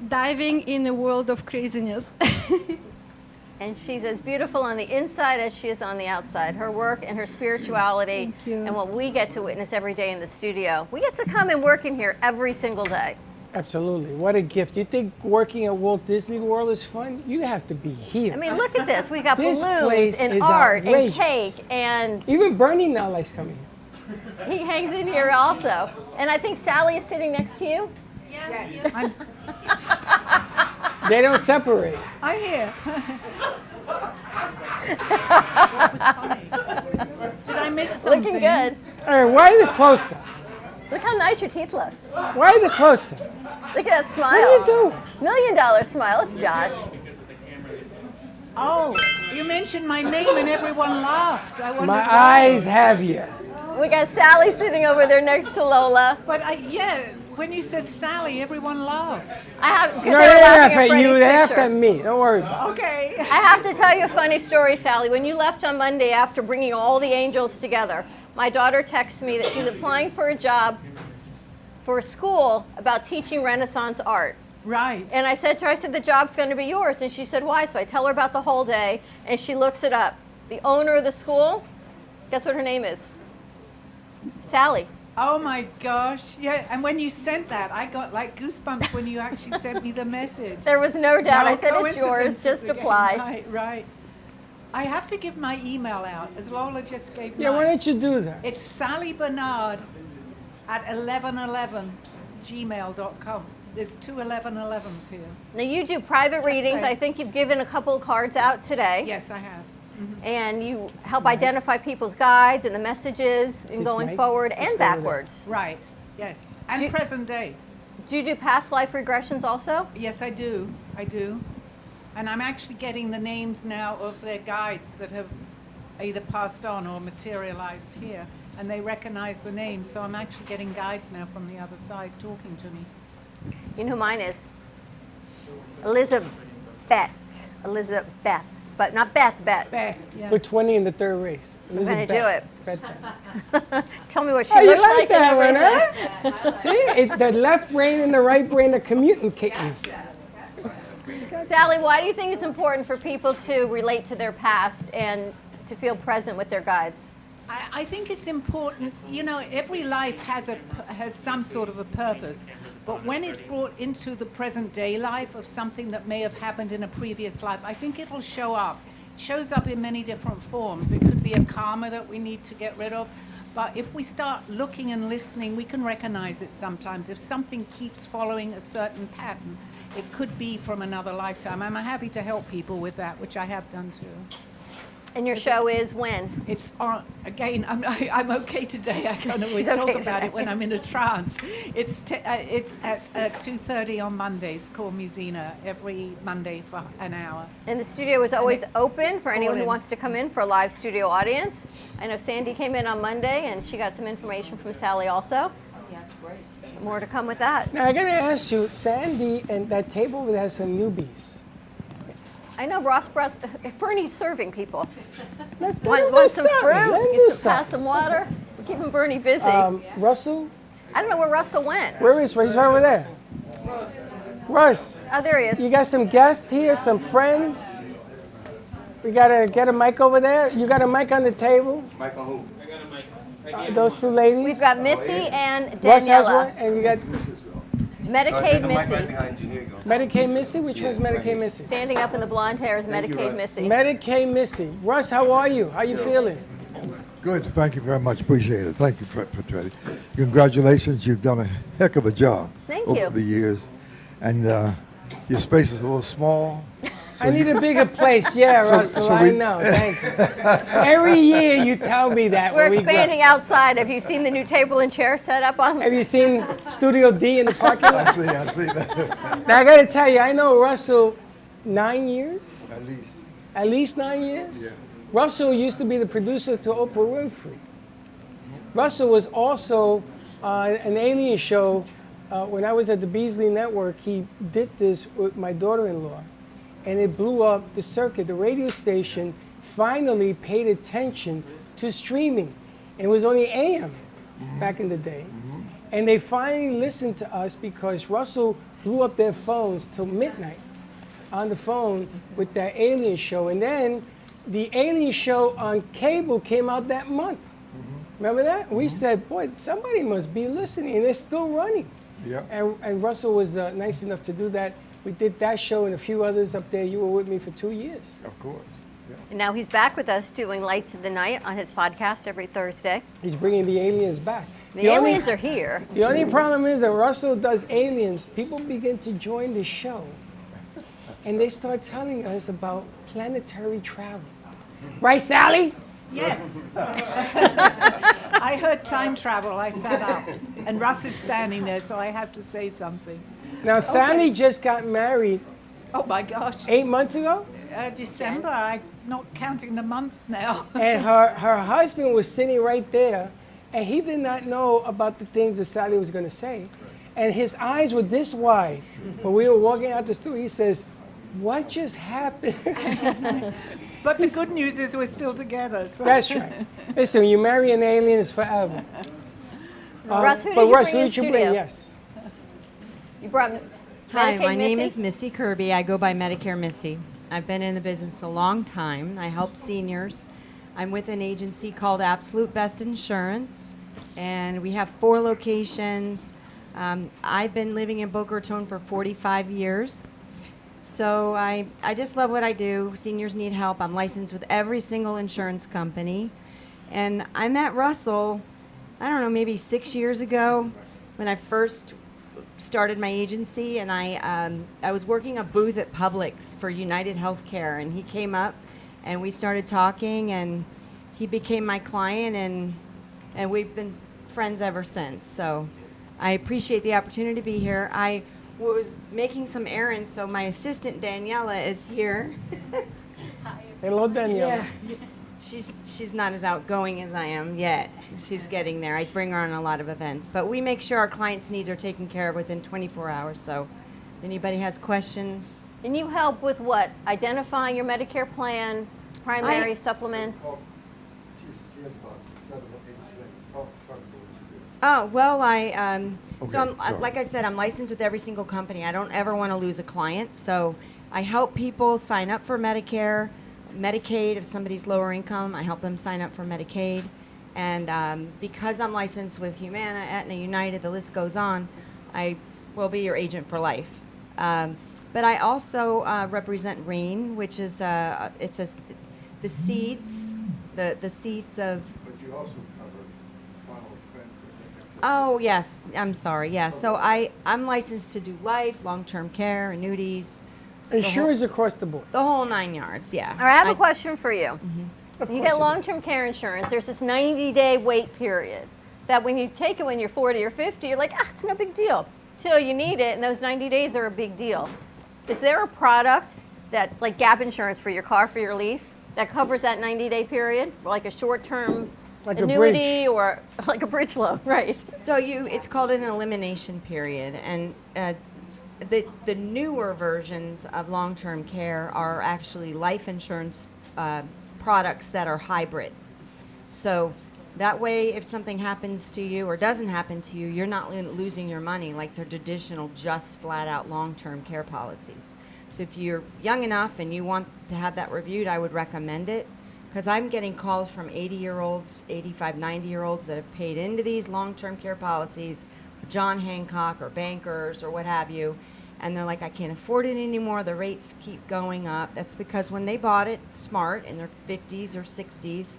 diving in a world of craziness. And she's as beautiful on the inside as she is on the outside. Her work and her spirituality and what we get to witness every day in the studio. We get to come and work in here every single day. Absolutely. What a gift. You think working at Walt Disney World is fun? You have to be here. I mean, look at this. We got This balloons place and is art outrageous. and cake, and Even Bernie now likes coming here. he hangs in here also. And I think Sally is sitting next to you. Yes. They don't separate. I'm here. Did I miss something? Looking good. All right, why the close-up? Look how nice your teeth look. Why the close-up? Look at that smile. What are you doing? $1 million smile. It's Josh. Oh, you mentioned my name and everyone laughed. I wondered My why. eyes have you. We got Sally sitting over there next to Lola. But when you said Sally, everyone laughed. I have No, because they they were laugh laughing at at you. Freddie's They laugh picture. at me. Don't worry about it. Okay. I have to tell you a funny story, Sally. When you left on Monday after bringing all the angels together, my daughter texted me that she's applying for a job for a school about teaching Renaissance art. Right. And I said to her, I said, the job's going to be yours. And she said, why? So I tell her about the whole day, and she looks it up. The owner of the school, guess what her name is? Sally. Oh my gosh. Yeah, and when you sent that, I got like goosebumps when you actually sent me the message. There was no doubt. No I said, it's yours. coincidences Just again. apply. Right, right. I have to give my email out, as Lola just gave Yeah, mine. why don't you do that? It's Sally Bernard at 1111gmail.com. There's two 1111s here. Now you do private Just readings. saying. I think you've given a couple of cards out today. Yes, I have. And you help identify people's guides and the messages and This going mic forward is and over there. backwards. Right, yes. And present day. Do you do past life regressions also? Yes, I do. I do. And I'm actually getting the names now of their guides that have either passed on or materialized here. And they recognize the names. So I'm actually getting guides now from the other side talking to me. You know who mine is? Elizabeth. Elizabeth. But not Beth, Beth. Beth, yes. Put 20 in the third race. I'm going to Elizabeth. do it. Bet that. Tell me what she Oh, you looks like like that and one, everything. huh? See, the left brain and the right brain are communicating. Sally, why do you think it's important for people to relate to their past and to feel present with their guides? I think it's important, you know, every life has some sort of a purpose, but when it's brought into the present day life of something that may have happened in a previous life, I think it'll show up. It shows up in many different forms. It could be a karma that we need to get rid of, but if we start looking and listening, we can recognize it sometimes. If something keeps following a certain pattern, it could be from another lifetime. I'm happy to help people with that, which I have done too. And your show is when? It's on, again, I'm okay today. I can always She's talk okay about today. it when I'm in a trance. It's at 2:30 on Mondays. Call me Zena every Monday for an hour. And the studio is always open for anyone who in. wants to come in for a live studio audience. I know Sandy came in on Monday and she got some information from Sally also. Yeah, great. More to come with that. Now, I got to ask you, Sandy and that table over there has some newbies. I know Ross brought, Bernie's serving people. Let him Want do some something. fruit? Let him Get do some, pass something. some water? We're keeping Bernie busy. Russell? I don't know where Russell went. Where is Russ? He's right over there. Russ. Oh, there he is. You got some guests here, some friends? We got to get a mic over there. You got a mic on the table? Mic on who? Those two ladies? We've got Missy and Russ has one, Daniela. and you got Medicaid Missy. Medicaid Missy? Which one's Medicaid Missy? Standing up in the blonde hair is Medicaid Missy. Medicaid Missy. Russ, how are you? How you feeling? Good. Thank you very much. Appreciate it. Thank you, Freddy. Congratulations. You've done a heck of a job Thank over you. the years. And your space is a little small. I need a bigger place. Yeah, So- Russell, so I we- know. Thank you. Every year you tell me that. We're when we go. expanding outside. Have you seen the new table and chair set up on? Have you seen Studio D in the parking lot? I see that. Now, I got to tell you, I know Russell 9 years. At least. At least 9 years? Yeah. Russell used to be the producer to Oprah Winfrey. Russell was also on an alien show. When I was at the Beasley Network, he did this with my daughter-in-law. And it blew up the circuit. The radio station finally paid attention to streaming. And it was only AM back in the day. And they finally listened to us because Russell blew up their phones till midnight. on the phone with that alien show. And then the alien show on cable came out that month. Remember that? We said, boy, somebody must be listening, and they're still running. Yeah. And Russell was nice enough to do that. We did that show and a few others up there. You were with me for 2 years. Of course. Yeah. And now he's back with us doing Lights of the Night on his podcast every Thursday. He's bringing the aliens back. The aliens are here. The only problem is that Russell does aliens. People begin to join the show, and they start telling us about planetary travel. Right, Sally? Yes. I heard time travel. I sat up. And Russ is standing there, so I have to say something. Now, Sally Okay. just got married. Oh, my gosh. 8 months ago? December. I'm not counting the months now. And her husband was sitting right there, and he did not know about the things that Sally was going to say. And his eyes were this wide. When we were walking out the studio, he says, "What just happened?" But the good news is we're still together. So. That's right. Listen, you marry an alien, it's forever. Russ, who did but you Russ, bring in who did you studio? bring? Yes. You brought Hi, Medicaid my name Missy? is Missy Kirby. I go by Medicare Missy. I've been in the business a long time. I help seniors. I'm with an agency called Absolute Best Insurance, and we have 4 locations. I've been living in Boca Raton for 45 years. So I just love what I do. Seniors need help. I'm licensed with every single insurance company. And I met Russell, I don't know, maybe 6 years ago when I first started my agency, and I was working a booth at Publix for United Healthcare, and he came up and we started talking, and he became my client, and we've been friends ever since. So I appreciate the opportunity to be here. I was making some errands, so my assistant Daniela is here. Hello, Daniela. Yeah. She's not as outgoing as I am yet. She's getting there. I bring her on a lot of events, but we make sure our clients' needs are taken care of within 24 hours. So, if anybody has questions. And you help with what? Identifying your Medicare plan, primary supplements? Oh, well, so Okay, sorry. like I said, I'm licensed with every single company. I don't ever want to lose a client. So I help people sign up for Medicare, Medicaid. If somebody's lower income, I help them sign up for Medicaid. And because I'm licensed with Humana, Aetna, United, the list goes on, I will be your agent for life. But I also represent RAIN, which is the seeds, the seeds of. But you also cover final expenses. Oh, yes. I'm sorry. Yeah. So I'm licensed to do life, long-term care, annuities. Insurance across the board. The whole 9 yards, yeah. All right, I have a question for you. Of You course get it long-term care insurance. There's this 90-day wait period that when you take it when you're 40 or 50, you're like, it's no big deal. Till you need it, and those 90 days are a big deal. Is there a product that, like gap insurance for your car, for your lease, that covers that 90-day period, like a short-term Like a annuity or like a bridge loan, right? So it's called an elimination period, and the newer versions of long-term care are actually life insurance products that are hybrid. So that way, if something happens to you or doesn't happen to you, you're not losing your money like the traditional just flat-out long-term care policies. So if you're young enough and you want to have that reviewed, I would recommend it. Because I'm getting calls from 80-year-olds, 85, 90-year-olds that have paid into these long-term care policies, John Hancock or bankers or what have you, and they're like, I can't afford it anymore, the rates keep going up. That's because when they bought it smart in their 50s or 60s,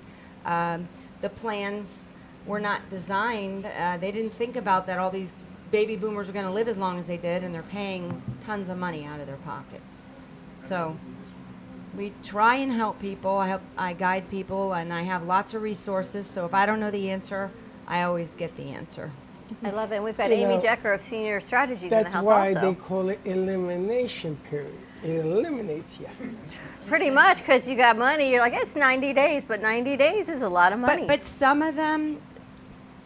the plans were not designed, they didn't think about that all these baby boomers are going to live as long as they did, and they're paying tons of money out of their pockets. So we try and help people. I guide people, and I have lots of resources. So if I don't know the answer, I always get the answer. I love it. And we've got You Amy know, Decker of Senior Strategies in the That's house why also. they call it elimination period. It eliminates you. Pretty much, because you got money. You're like, it's 90 days, but 90 days is a lot of money. But some of them,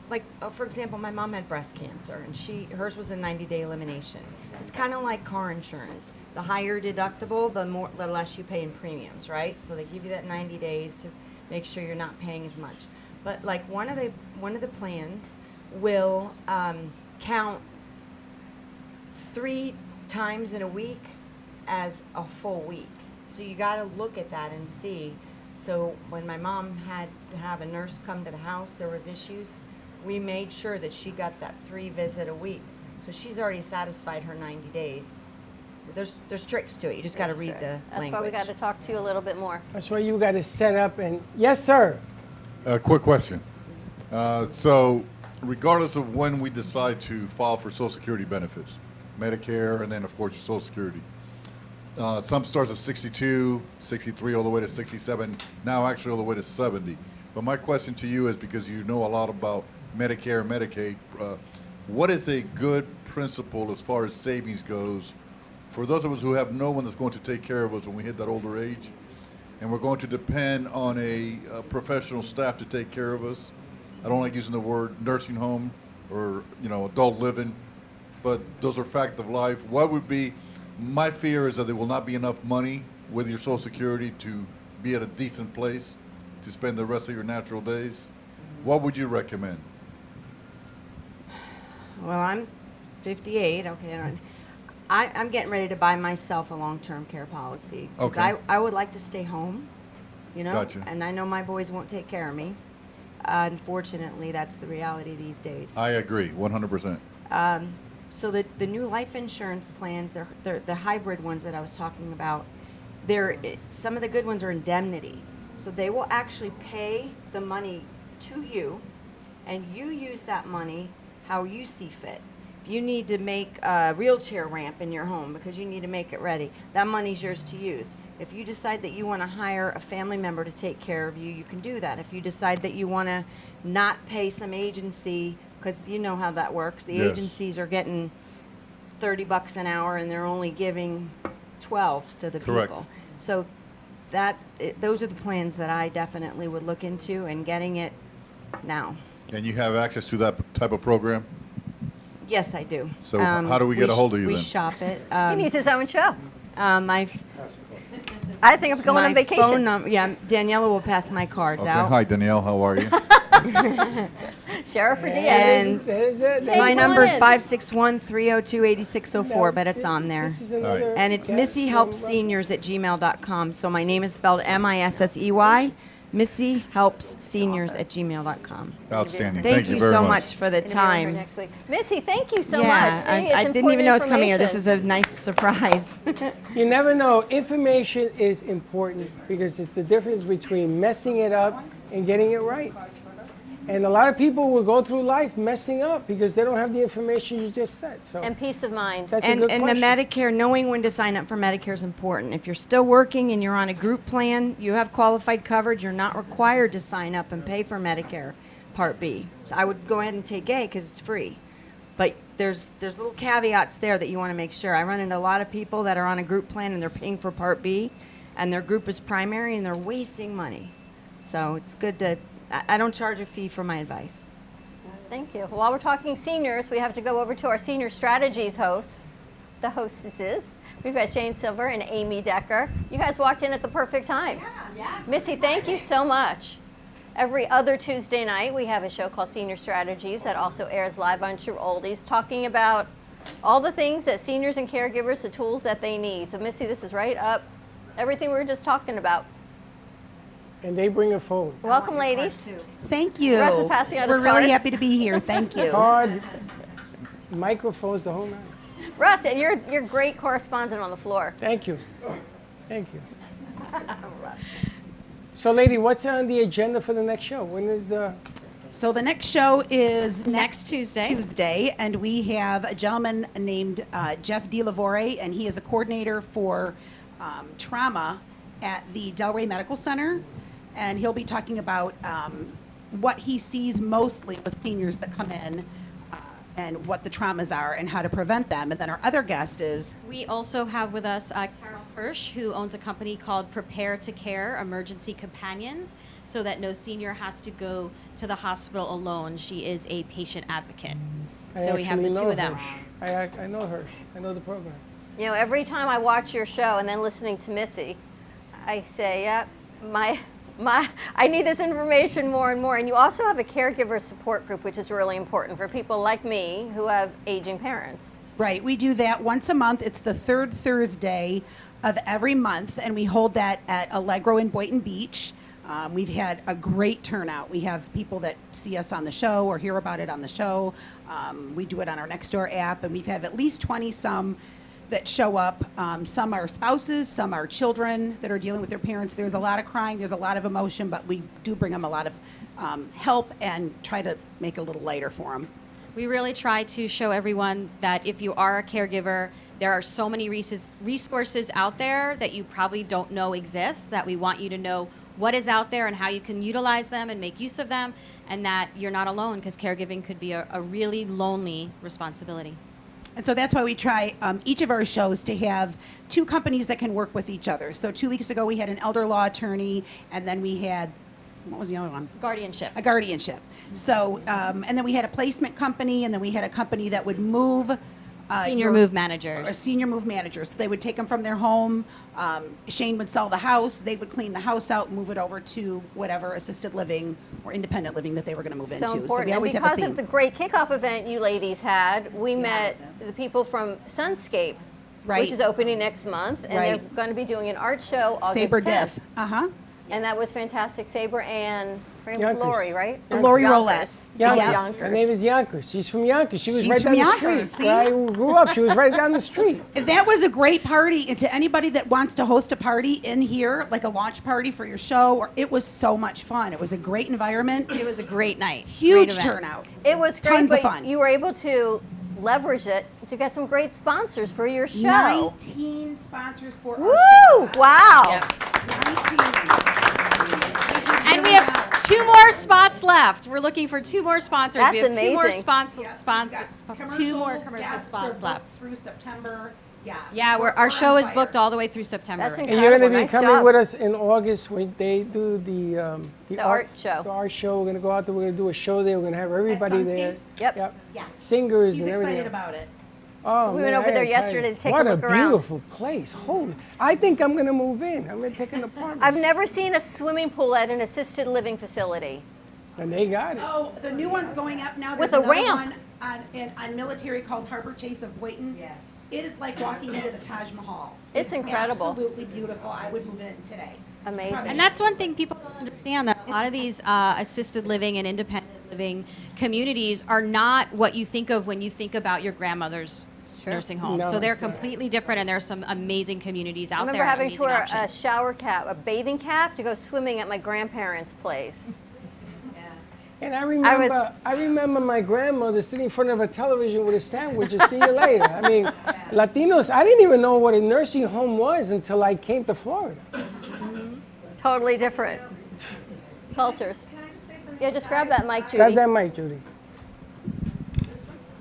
like for example, my mom had breast cancer, and hers was a 90-day elimination. It's kind of like car insurance. The higher deductible, the less you pay in premiums, right? So they give you that 90 days to make sure you're not paying as much. But like one of the plans will count 3 times in a week as a full week. So you got to look at that and see. So when my mom had to have a nurse come to the house, there was issues. We made sure that she got that 3 visit a week. So she's already satisfied her 90 days. There's tricks to it. You just got to read the That's language. why we got to talk to you a little bit more. That's why you got to set up and, yes, sir. Quick question. So regardless of when we decide to file for Social Security benefits, Medicare, and then of course your Social Security, some starts at 62, 63, all the way to 67, now actually all the way to 70. But my question to you is, because you know a lot about Medicare and Medicaid, what is a good principle as far as savings goes for those of us who have no one that's going to take care of us when we hit that older age, and we're going to depend on a professional staff to take care of us? I don't like using the word nursing home or adult living, but those are fact of life. What would be my fear is that there will not be enough money with your Social Security to be at a decent place to spend the rest of your natural days. What would you recommend? Well, I'm 58. Okay, I'm getting ready to buy myself a long-term care policy. 'Cause Okay. I would like to stay home, Gotcha. and I know my boys won't take care of me. Unfortunately, that's the reality these days. I agree, 100%. So the new life insurance plans, they're the hybrid ones that I was talking about. Some of the good ones are indemnity. So they will actually pay the money to you, and you use that money how you see fit. If you need to make a wheelchair ramp in your home because you need to make it ready, that money's yours to use. If you decide that you want to hire a family member to take care of you, you can do that. If you decide that you want to not pay some agency, because you know how that works, the Yes. agencies are getting $30 an hour and they're only giving 12 to the Correct. people. So those are the plans that I definitely would look into and getting it now. And you have access to that type of program? Yes, I do. So how do we get a hold of you we then? shop it. He needs his own show. I think I'm going on vacation. Phone number, yeah, Daniela will pass my cards Okay. out. Hi, Danielle. How are you? Sheriff for Diaz. And Jay, my come number is on in. 561-302-8604, but it's on there. This is another And it's guest Missy from Helps Russell. Seniors at gmail.com. So my name is spelled Missey, Missy Helps Seniors at gmail.com. Outstanding. Thank you very so much for the Interview her time. Next week. Missy, thank you so Yeah, much. See, it's I didn't important even know it was coming here. This information. is a nice surprise. You never know. Information is important because it's the difference between messing it up and getting it right. And a lot of people will go through life messing up because they don't have the information you just said. So And peace of mind. that's a And good the question. Medicare, knowing when to sign up for Medicare is important. If you're still working and you're on a group plan, you have qualified coverage, you're not required to sign up and pay for Medicare Part B. So I would go ahead and take A because it's free. But there's little caveats there that you want to make sure. I run into a lot of people that are on a group plan and they're paying for Part B, and their group is primary and they're wasting money. So it's good to, I don't charge a fee for my advice. Thank you. While we're talking seniors, we have to go over to our senior strategies hosts, the hostesses. We've got Shane Silver and Amy Decker. You guys walked in at the perfect time. Yeah. Missy, thank you so much. Every other Tuesday night, we have a show called Senior Strategies that also airs live on True Oldies, talking about all the things that seniors and caregivers, the tools that they need. So Missy, this is right up everything we were just talking about. And they bring a phone. Welcome, ladies. Thank you. Russ is passing out We're his really card. happy to be here. Thank you. Card, microphones, the whole nine. Russ, and you're great correspondent on the floor. Thank you. Thank you. So, lady, what's on the agenda for the next show? When is So the next show is Next Tuesday. Tuesday, and we have a gentleman named Jeff DeLavore, and he is a coordinator for trauma at the Delray Medical Center, and he'll be talking about what he sees mostly with seniors that come in and what the traumas are and how to prevent them. And then our other guest is We also have with us Carol Hirsch, who owns a company called Prepare to Care Emergency Companions, so that no senior has to go to the hospital alone. She is a patient advocate. So we have the two of them. I know her. I know the program. You know, every time I watch your show and then listening to Missy, I say, yeah, I need this information more and more. And you also have a caregiver support group, which is really important for people like me who have aging parents. Right, we do that once a month. It's the third Thursday of every month, and we hold that at Allegro in Boynton Beach. We've had a great turnout. We have people that see us on the show or hear about it on the show. We do it on our Nextdoor app, and we've had at least 20-some that show up. Some are spouses, some are children that are dealing with their parents. There's a lot of crying, there's a lot of emotion, but we do bring them a lot of help and try to make it a little lighter for them. We really try to show everyone that if you are a caregiver, there are so many resources out there that you probably don't know exist, that we want you to know what is out there and how you can utilize them and make use of them, and that you're not alone, because caregiving could be a really lonely responsibility. And so that's why we try each of our shows to have two companies that can work with each other. So 2 weeks ago we had an elder law attorney, and then we had, what was the other one? Guardianship. A guardianship. So, and then we had a placement company, and then we had a company that would move. Senior move managers. Or senior move managers. So they would take them from their home. Shane would sell the house. They would clean the house out, move it over to whatever assisted living or independent living that they were going to move into. So important. So we always and have a because theme. of the great kickoff event you ladies had, we met the people from Sunscape, Right. which is opening next month, and Right. they're going to be doing an art show August Saber 10th. Diff. And that was fantastic. Saber and her name was Yonkers. Lori, right? Lori Yonkers. Roulette. Yonkers. Her name is Yonkers. She's from Yonkers. She was She's right from down the Yonkers, street. see? Where I grew up. She was right down the street. That was a great party. And to anybody that wants to host a party in here, like a launch party for your show, or it was so much fun. It was a great environment. It was a great night. Huge Great event. turnout. It was great, Tons but of fun. you were able to leverage it to get some great sponsors for your show. 19 sponsors for our Woo! show. Wow. And we have 2 more spots left. We're looking for 2 more sponsors. That's we have 2 more amazing. sponsors. 2 more Commercials, commercial guests spots are left. booked through September. Yeah. Yeah, our on show is fire. booked all the way through September. That's right And you're going to be Nice coming job. with us in August when they do the art show. The art show. We're going to go out there. We're going to do a show there. We're going to have everybody there. Yep. Yeah. Singers He's and everything. excited about it. Oh, So we man, went over I there gotta tell yesterday you, to take a what look around. What a beautiful place. Holy. I think I'm going to move in. I'm going to take an apartment. I've never seen a swimming pool at an assisted living facility. And they got it. Oh, the new one's going up now. With There's a another ramp. one on Military called Harbor Chase of Boynton. Yes. It is like walking into the Taj Mahal. It's incredible. Absolutely beautiful. I would move in today. Amazing. And that's one thing people don't understand, that a lot of these assisted living and independent living communities are not what you think of when you think about your grandmother's nursing home. No, So they're it's not. completely different, and there's some amazing communities I out remember there. having to amazing wear a options. shower cap, a bathing cap, to go swimming at my grandparents' place. And I remember my grandmother sitting in front of a television with a sandwich and see you later. I mean, Latinos, I didn't even know what a nursing home was until I came to Florida. Totally different cultures. Yeah, just grab that mic, Judy. Grab that mic, Judy.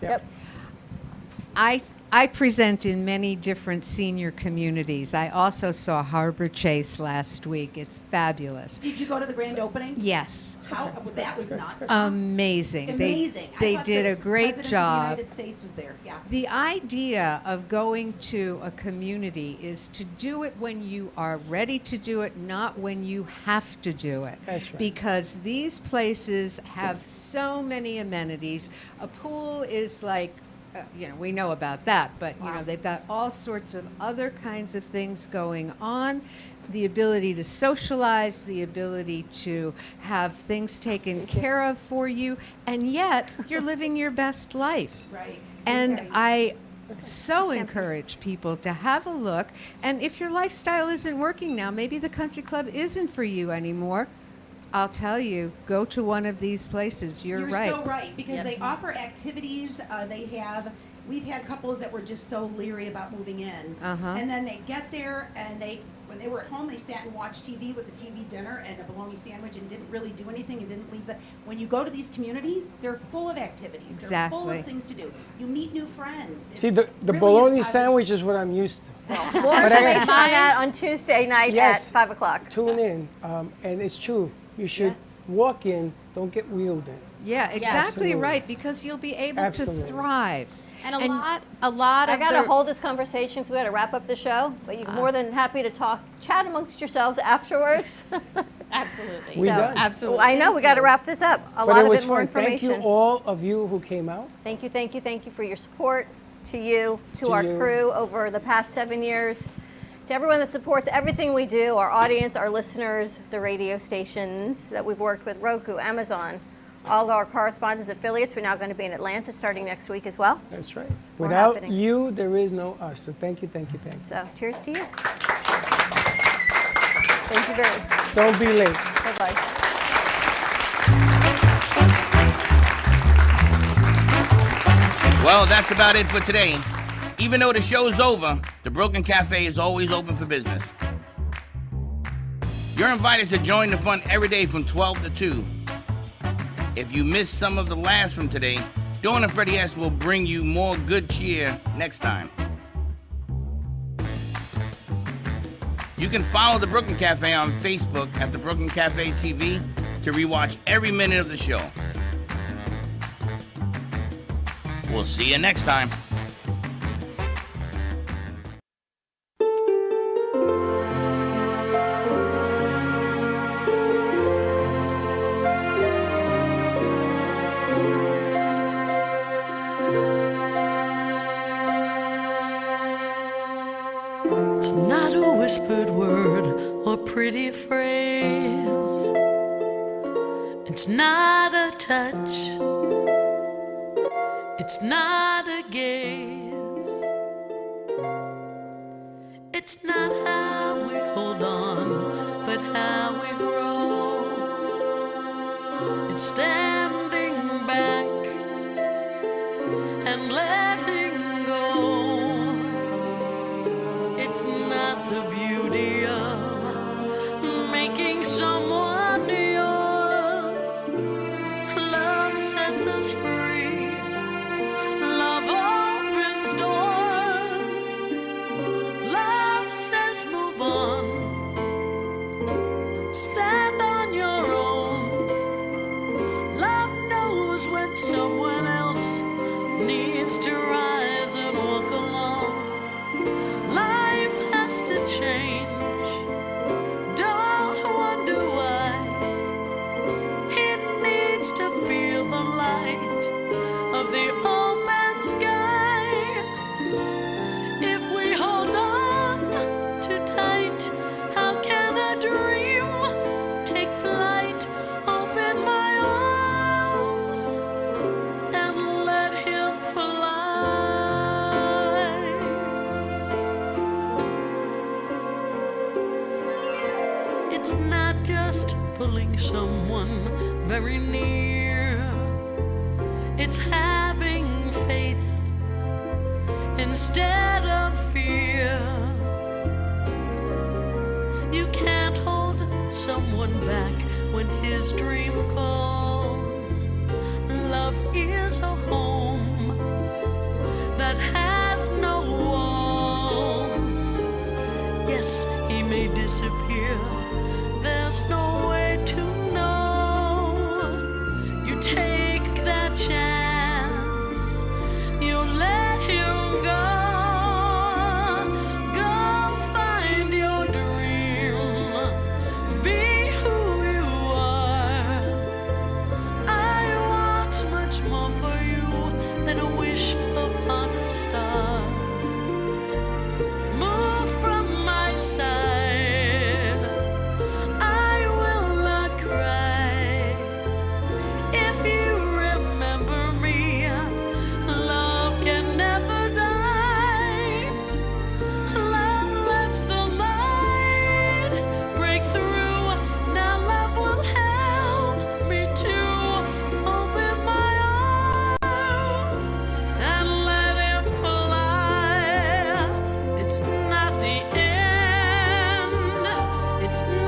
Yep. I present in many different senior communities. I also saw Harbor Chase last week. It's fabulous. Did you go to the grand opening? Yes. How? That was nuts. Amazing. Amazing. I They thought did the a great President job. of the United States was there. Yeah. The idea of going to a community is to do it when you are ready to do it, not when you have to do it. That's right. Because these places have so many amenities. A pool is like, we know about that, but they've got all sorts of other kinds of things going on. The ability to socialize, the ability to have things taken care of for you, and yet you're living your best life. Right. And Right. I so encourage people to have a look. And if your lifestyle isn't working now, maybe the country club isn't for you anymore. I'll tell you, go to one of these places. You're right. So right, because they offer activities. We've had couples that were just so leery about moving in. And then they get there and when they were at home, they sat and watched TV with a TV dinner and a bologna sandwich and didn't really do anything and didn't leave the. When you go to these communities, they're full of activities. They're full Exactly. of things to do. You meet new friends. See, It's the really bologna is sandwich is what I'm used to. More But I information got- on that on Tuesday night Yes. at 5 o'clock. Tune in. And it's true. You should walk in, don't get wheeled in. Yeah, exactly Absolutely. right, because you'll be able Absolutely. to thrive. And a lot I of got the to hold this conversation because we got to wrap up the show. But you're more than happy to chat amongst yourselves afterwards. Absolutely. We done. Absolutely. I know we got to wrap this up. A But lot it of was it more fun. Thank information. you all of you who came out. Thank you for your support to you, to To our you. crew over the past 7 years, to everyone that supports everything we do, our audience, our listeners, the radio stations that we've worked with, Roku, Amazon, all of our correspondents, affiliates. We're now going to be in Atlanta starting next week as well. That's right. More Without happening. you, there is no us. So thank you, thank you, thank you. So cheers to you. Thank you very much. Don't be late. Bye-bye. Well, that's about it for today. Even though the show's over, the Brooklyn Cafe is always open for business. You're invited to join the fun every day from 12 to 2. If you missed some of the laughs from today, Dawn and Freddie S. will bring you more good cheer next time. You can follow the Brooklyn Cafe on Facebook at the Brooklyn Cafe TV to rewatch every minute of the show. We'll see you next time. It's not a whispered word or pretty phrase. It's not a touch. It's not a gaze. It's not how we hold on, but how we grow. It's standing back and letting go. It's not the beauty of making someone yours. Love sets us free. Love opens doors. Love says move on. Stand on your own. Love knows when someone else needs to rise and walk along. Life has to change. Don't wonder why. It needs to feel the light of the open sky. If we hold on too tight, how can a dream take flight? Open my arms and let him fly. It's not just pulling someone very near. It's having faith instead of fear. You can't hold someone back when his dream calls. Love is a home that has no walls. Yes, he may disappear. There's no way to know. You take that chance. You let him go. Go find your dream. Be who you are. I want much more for you than a wish upon a star. Move from my side. I will not cry. If you remember me, love can never die. Love lets the light break through. Now love will help me to open my arms and let him fly. It's not the end. It's not